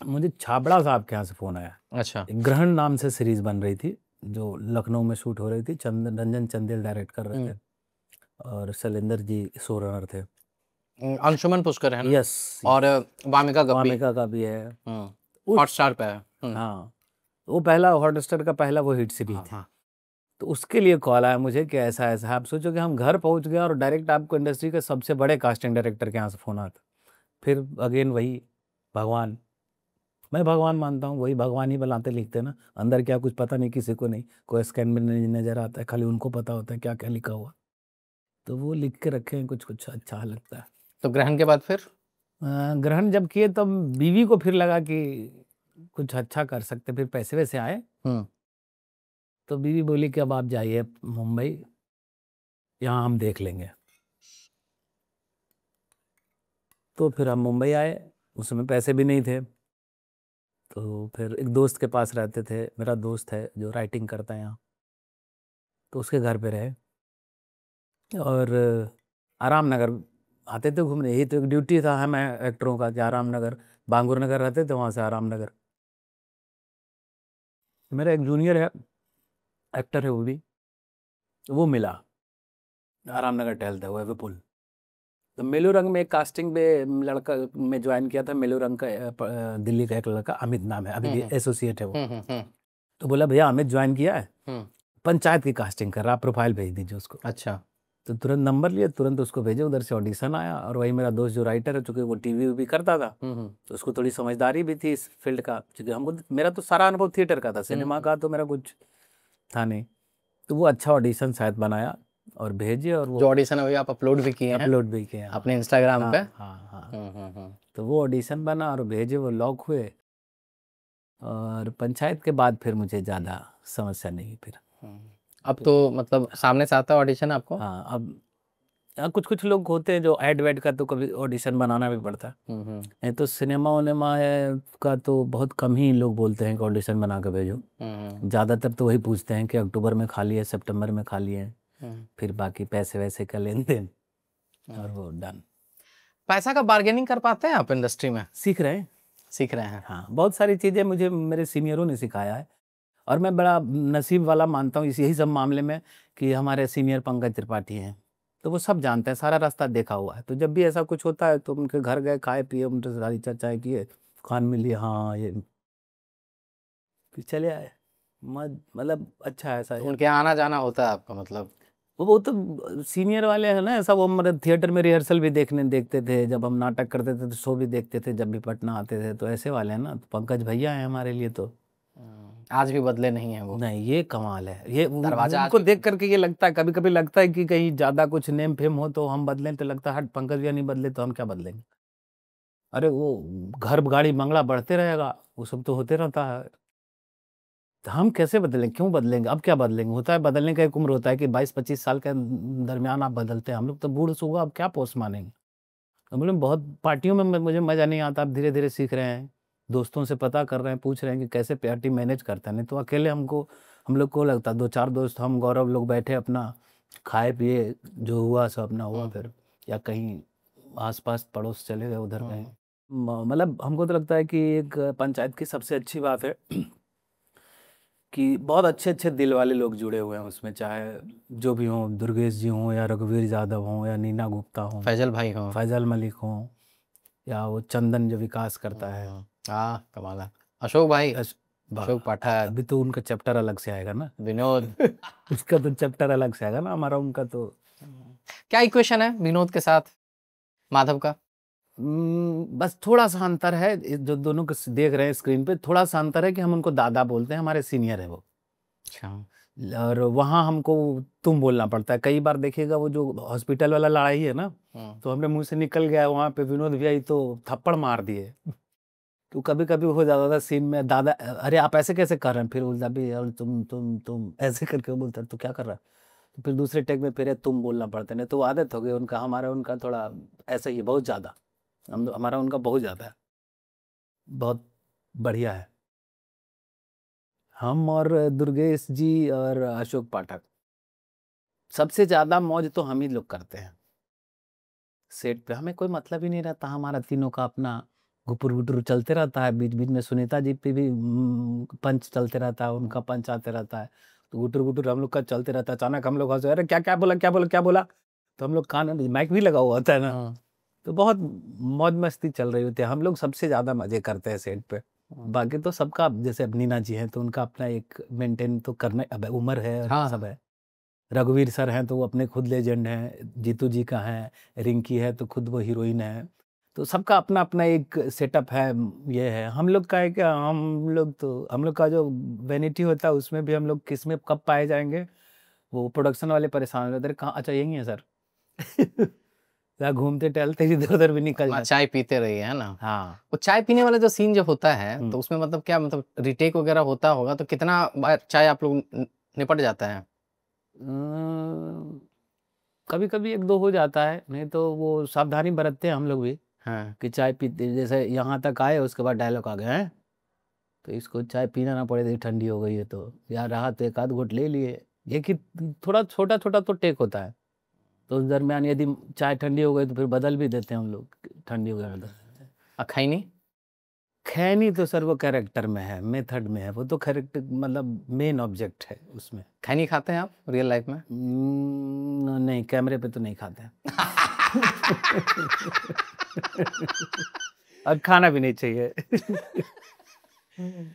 मुझे छाबड़ा साहब के यहाँ से फ़ोन आया। अच्छा। ग्रहण नाम से सीरीज बन रही थी, जो लखनऊ में शूट हो रही थी, रंजन चंदेल डायरेक्ट कर रहे थे और शैलेंद्र जी शो रनर थे। अंशुमन पुष्कर है ना? यस। और वामिका गप्पी। वामिका का भी है, हॉटस्टार पे है। हाँ, वो पहला हॉटस्टार का पहला वो हिट सीरीज हाँ, थी। हाँ। तो उसके लिए कॉल आया मुझे कि ऐसा ऐसा है। आप सोचो कि हम घर पहुंच गए और डायरेक्ट आपको इंडस्ट्री के सबसे बड़े कास्टिंग डायरेक्टर के यहाँ से फ़ोन आता। फिर अगेन वही भगवान, मैं भगवान मानता हूँ, वही भगवान ही बनाते लिखते ना। अंदर क्या कुछ पता नहीं किसी को, नहीं कोई स्कैन में नहीं नज़र आता है, खाली उनको पता होता है क्या क्या लिखा हुआ। तो वो लिख के रखे हैं, कुछ कुछ अच्छा लगता है। तो ग्रहण के बाद फिर ग्रहण जब किए तब बीवी को फिर लगा कि कुछ अच्छा कर सकते, फिर पैसे वैसे आए। तो बीवी बोली कि अब आप जाइए मुंबई, यहाँ हम देख लेंगे। तो फिर हम मुंबई आए, उस समय पैसे भी नहीं थे। तो फिर एक दोस्त के पास रहते थे, मेरा दोस्त है जो राइटिंग करता है यहाँ, तो उसके घर पे रहे और आराम नगर आते थे घूमने। यही तो एक ड्यूटी था हमें एक्टरों का कि आराम नगर, बांगुर नगर रहते थे, वहाँ से आराम नगर। मेरा एक जूनियर है, एक्टर है वो भी, वो मिला आराम नगर टहलता हुआ विपुल। तो मेलू रंग में एक कास्टिंग पे लड़का में ज्वाइन किया था, मेलू रंग का दिल्ली का एक लड़का अमित नाम है, अभी भी एसोसिएट है वो। तो बोला भैया अमित ज्वाइन किया है, पंचायत की कास्टिंग कर रहा, प्रोफाइल भेज दीजिए उसको। अच्छा। तो तुरंत नंबर लिया, तुरंत उसको भेजे, उधर से ऑडिशन आया। और वही मेरा दोस्त जो राइटर है, चूंकि वो टीवी भी करता था, तो उसको थोड़ी समझदारी भी थी इस फील्ड का, क्योंकि हमको, मेरा तो सारा अनुभव थिएटर का था, सिनेमा का तो मेरा कुछ था नहीं। तो वो अच्छा ऑडिशन शायद बनाया और भेजे, और वो जो ऑडिशन है आप अपलोड भी किए हैं? अपलोड भी किए अपने इंस्टाग्राम पे। हाँ हाँ। तो वो ऑडिशन बना और भेजे, वो लॉक हुए। और पंचायत के बाद फिर मुझे ज़्यादा समस्या नहीं। फिर अब तो मतलब सामने से आता है ऑडिशन आपको? हाँ, अब कुछ कुछ लोग होते हैं जो ऐड वैड का तो कभी ऑडिशन बनाना भी पड़ता है। नहीं तो सिनेमा उनेमा है का तो बहुत कम ही लोग बोलते हैं कि ऑडिशन बना के भेजो। ज़्यादातर तो वही पूछते हैं कि अक्टूबर में खाली है, सितंबर में खाली है, फिर बाकी पैसे वैसे का लेन देन और वो डन। पैसा का बार्गेनिंग कर पाते हैं आप इंडस्ट्री में? सीख रहे हैं। हाँ, बहुत सारी चीज़ें मुझे मेरे सीनियरों ने सिखाया है और मैं बड़ा नसीब वाला मानता हूँ यही सब मामले में कि हमारे सीनियर पंकज त्रिपाठी हैं, तो वो सब जानते हैं, सारा रास्ता देखा हुआ है। तो जब भी ऐसा कुछ होता है तो उनके घर गए, खाए पिए, उनसे सारी चर्चाएं किए, खान मिली, हाँ ये फिर चले आए। मतलब अच्छा है ऐसा। तो उनके आना जाना होता है आपका मतलब? वो तो सीनियर वाले हैं ना, ऐसा वो हमारे थिएटर में रिहर्सल भी देखते थे, जब हम नाटक करते थे तो शो भी देखते थे, जब भी पटना आते थे, तो ऐसे वाले हैं ना। तो पंकज भैया हैं हमारे लिए तो। आज भी बदले नहीं है वो? नहीं, ये कमाल है। ये दरवाजा उनको देख करके ये लगता है, कभी कभी लगता है कि कहीं ज्यादा कुछ नेम फेम हो तो हम बदलें, तो लगता है हट, पंकज भैया नहीं बदले तो हम क्या बदलेंगे। अरे वो घर गाड़ी बंगला बढ़ते रहेगा, वो सब तो होते रहता है, तो हम कैसे बदलें, क्यों बदलेंगे, अब क्या बदलेंगे। होता है बदलने का एक उम्र होता है कि 22-25 साल के दरमियान आप बदलते हैं। हम लोग तो बूढ़ सूगा, अब क्या पोस्ट मानेंगे। हम लोग बहुत पार्टियों में मुझे मज़ा नहीं आता, अब धीरे धीरे सीख रहे हैं, दोस्तों से पता कर रहे हैं, पूछ रहे हैं कि कैसे पार्टी मैनेज करते हैं। नहीं तो अकेले हम लोग को लगता, 2-4 दोस्त हम गौरव लोग बैठे अपना खाए पिए, जो हुआ सब अपना हुआ, फिर या कहीं आसपास पड़ोस चले गए उधर कहीं। मतलब हमको तो लगता है कि एक पंचायत की सबसे अच्छी बात है कि बहुत अच्छे अच्छे दिल वाले लोग जुड़े हुए हैं उसमें, चाहे जो भी हों, दुर्गेश जी हों या रघुवीर यादव हों या नीना गुप्ता हों, फैजल भाई हो, फैजल मलिक हों, या वो चंदन जो विकास करता है, हाँ कमाल है, अशोक भाई, अशोक पाठक। अभी तो उनका चैप्टर अलग से आएगा ना, विनोद उसका तो चैप्टर अलग से आएगा ना, हमारा उनका तो। क्या इक्वेशन है विनोद के साथ माधव का? बस थोड़ा सा अंतर है, जो दोनों को देख रहे हैं स्क्रीन पे, थोड़ा सा अंतर है कि हम उनको दादा बोलते हैं, हमारे सीनियर है वो। अच्छा। और वहाँ हमको तुम बोलना पड़ता है। कई बार देखिएगा वो जो हॉस्पिटल वाला लड़ाई है ना, तो हमने मुंह से निकल गया, वहाँ पे विनोद भैया तो थप्पड़ मार दिए। तो कभी कभी हो जाता था सीन में, दादा अरे आप ऐसे कैसे कर रहे हैं, फिर बोलता भी यार तुम ऐसे करके बोलता तो क्या कर रहा है, तो फिर दूसरे टेक में फिर तुम बोलना पड़ता है। नहीं तो आदत हो गई उनका, हमारा उनका थोड़ा ऐसा ही है, बहुत ज़्यादा। हमारा उनका बहुत ज़्यादा है, बहुत बढ़िया है। हम और दुर्गेश जी और अशोक पाठक, सबसे ज़्यादा मौज तो हम ही लोग करते हैं सेट पे। हमें कोई मतलब ही नहीं रहता, हमारा तीनों का अपना गुपुर गुटुर चलते रहता है। बीच बीच में सुनीता जी पे भी पंच चलते रहता है, उनका पंच आते रहता है, तो गुटुर गुटुर हम लोग का चलते रहता है। अचानक हम लोग हंसे, अरे क्या क्या बोला क्या बोला क्या बोला, तो हम लोग कान में माइक भी लगा हुआ होता है ना, तो बहुत मौज मस्ती चल रही होती है। हम लोग सबसे ज़्यादा मज़े करते हैं सेट पे। बाकी तो सबका, जैसे अब नीना जी हैं तो उनका अपना एक मेंटेन तो करना, अब उम्र है और हाँ। सब है। रघुवीर सर हैं तो वो अपने खुद लेजेंड हैं, जीतू जी का है, रिंकी है तो खुद वो हीरोइन है, तो सबका अपना अपना एक सेटअप है। ये है हम लोग का है कि हम लोग का जो वैनिटी होता है उसमें भी हम लोग किस में कब पाए जाएंगे, वो प्रोडक्शन वाले परेशान रहते हैं, कहाँ, अच्छा यही है सर। घूमते टहलते इधर उधर भी निकल जाते, चाय पीते रहिए, है ना। हाँ। वो चाय पीने वाला जो सीन जो होता है तो उसमें मतलब क्या, मतलब रिटेक वगैरह होता होगा, तो कितना बार चाय आप लोग निपट जाता है? कभी कभी 1-2 हो जाता है, नहीं तो वो सावधानी बरतते हैं हम लोग भी। हाँ। कि चाय पीते, जैसे यहाँ तक आए उसके बाद डायलॉग आ गए हैं, तो इसको चाय पीना ना पड़े, ठंडी हो गई है, तो यार रहा तो एक आध घुट ले लिए। ये कि थोड़ा छोटा छोटा तो टेक होता है, तो उस दरमियान यदि चाय ठंडी हो गई तो फिर बदल भी देते हैं हम लोग, ठंडी हो गई बदल देते हैं। खैनी? खैनी तो सर वो कैरेक्टर में है, मेथड में है, वो तो कैरेक्टर मतलब मेन ऑब्जेक्ट है उसमें। खैनी खाते हैं आप रियल लाइफ में? नहीं, कैमरे पे तो नहीं खाते हैं। और खाना भी नहीं चाहिए।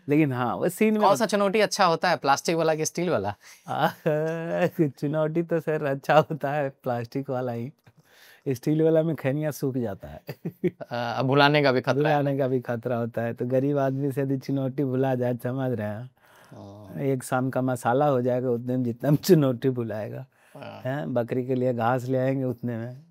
लेकिन हाँ, वो सीन में कौन सा चुनौती अच्छा होता है, प्लास्टिक वाला कि स्टील वाला? चुनौती तो सर अच्छा होता है प्लास्टिक वाला ही, स्टील वाला में खैनिया सूख जाता है। भुलाने का भी खतरा है। भुलाने का भी खतरा होता है, तो गरीब आदमी से यदि चुनौती भुला जाए, समझ रहे हैं, एक शाम का मसाला हो जाएगा उतने में जितना में चुनौती भुलाएगा। हैं, बकरी के लिए घास ले आएंगे उतने में।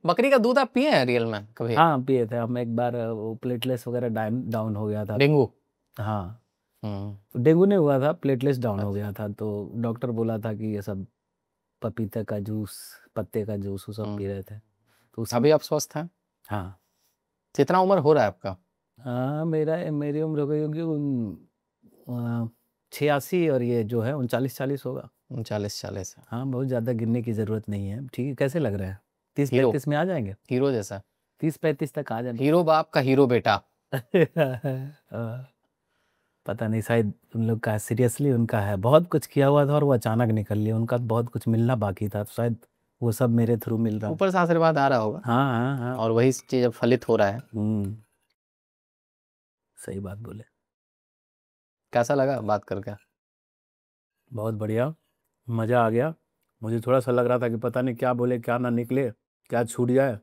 बकरी का दूध आप पिए हैं रियल में कभी? हाँ पिए थे हम एक बार, वो प्लेटलेस वगैरह डाउन हो गया था, डेंगू। हाँ, हम्म। डेंगू नहीं हुआ था, प्लेटलेट्स डाउन हो गया था, तो डॉक्टर बोला था कि ये सब पपीते का जूस, पत्ते का जूस वो सब पी रहे थे, तो अभी आप स्वस्थ हैं? हाँ। कितना उम्र हो रहा है आपका? हाँ, मेरी उम्र हो गई होगी 86, और ये जो है 39-40 होगा। 39-40 है। हाँ, बहुत ज़्यादा गिनने की ज़रूरत नहीं है। ठीक है, कैसे लग रहा है? हीरो 30-35 में आ जाएंगे, हीरो जैसा 30-35 तक आ जाएंगे। हीरो बाप का हीरो बेटा। पता नहीं, शायद उन लोग का सीरियसली उनका है, बहुत कुछ किया हुआ था और वो अचानक निकल लिया, उनका बहुत कुछ मिलना बाकी था, तो शायद वो सब मेरे थ्रू मिल रहा है। ऊपर से आशीर्वाद आ रहा होगा हाँ हाँ हाँ। और वही चीज अब फलित हो रहा है। सही बात बोले। कैसा लगा बात करके? बहुत बढ़िया, मज़ा आ गया। मुझे थोड़ा सा लग रहा था कि पता नहीं क्या बोले, क्या ना निकले, क्या छूट जाए,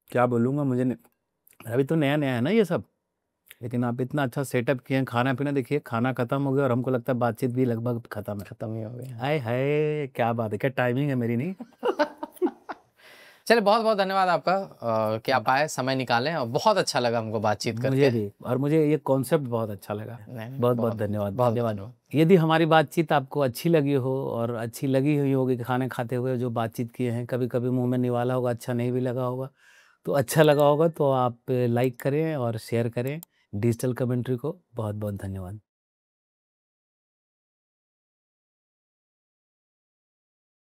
क्या बोलूँगा मुझे अभी तो नया नया है ना ये सब, लेकिन आप इतना अच्छा सेटअप किए हैं। खाना पीना देखिए, खाना खत्म हो गया और हमको लगता है बातचीत भी लगभग खत्म है। खत्म ही हो गया। आय हाय, क्या बात है, क्या टाइमिंग है मेरी नहीं। चलिए, बहुत बहुत धन्यवाद आपका कि आप आए, समय निकालें, और बहुत अच्छा लगा हमको बातचीत करके। मुझे भी, और मुझे ये कॉन्सेप्ट बहुत अच्छा लगा। नहीं, बहुत बहुत धन्यवाद। बहुत धन्यवाद। यदि हमारी बातचीत आपको अच्छी लगी हो, और अच्छी लगी हुई होगी कि खाने खाते हुए जो बातचीत किए हैं, कभी कभी मुंह में निवाला होगा, अच्छा नहीं भी लगा होगा, तो अच्छा लगा होगा तो आप लाइक करें और शेयर करें डिजिटल कमेंट्री को। बहुत बहुत धन्यवाद।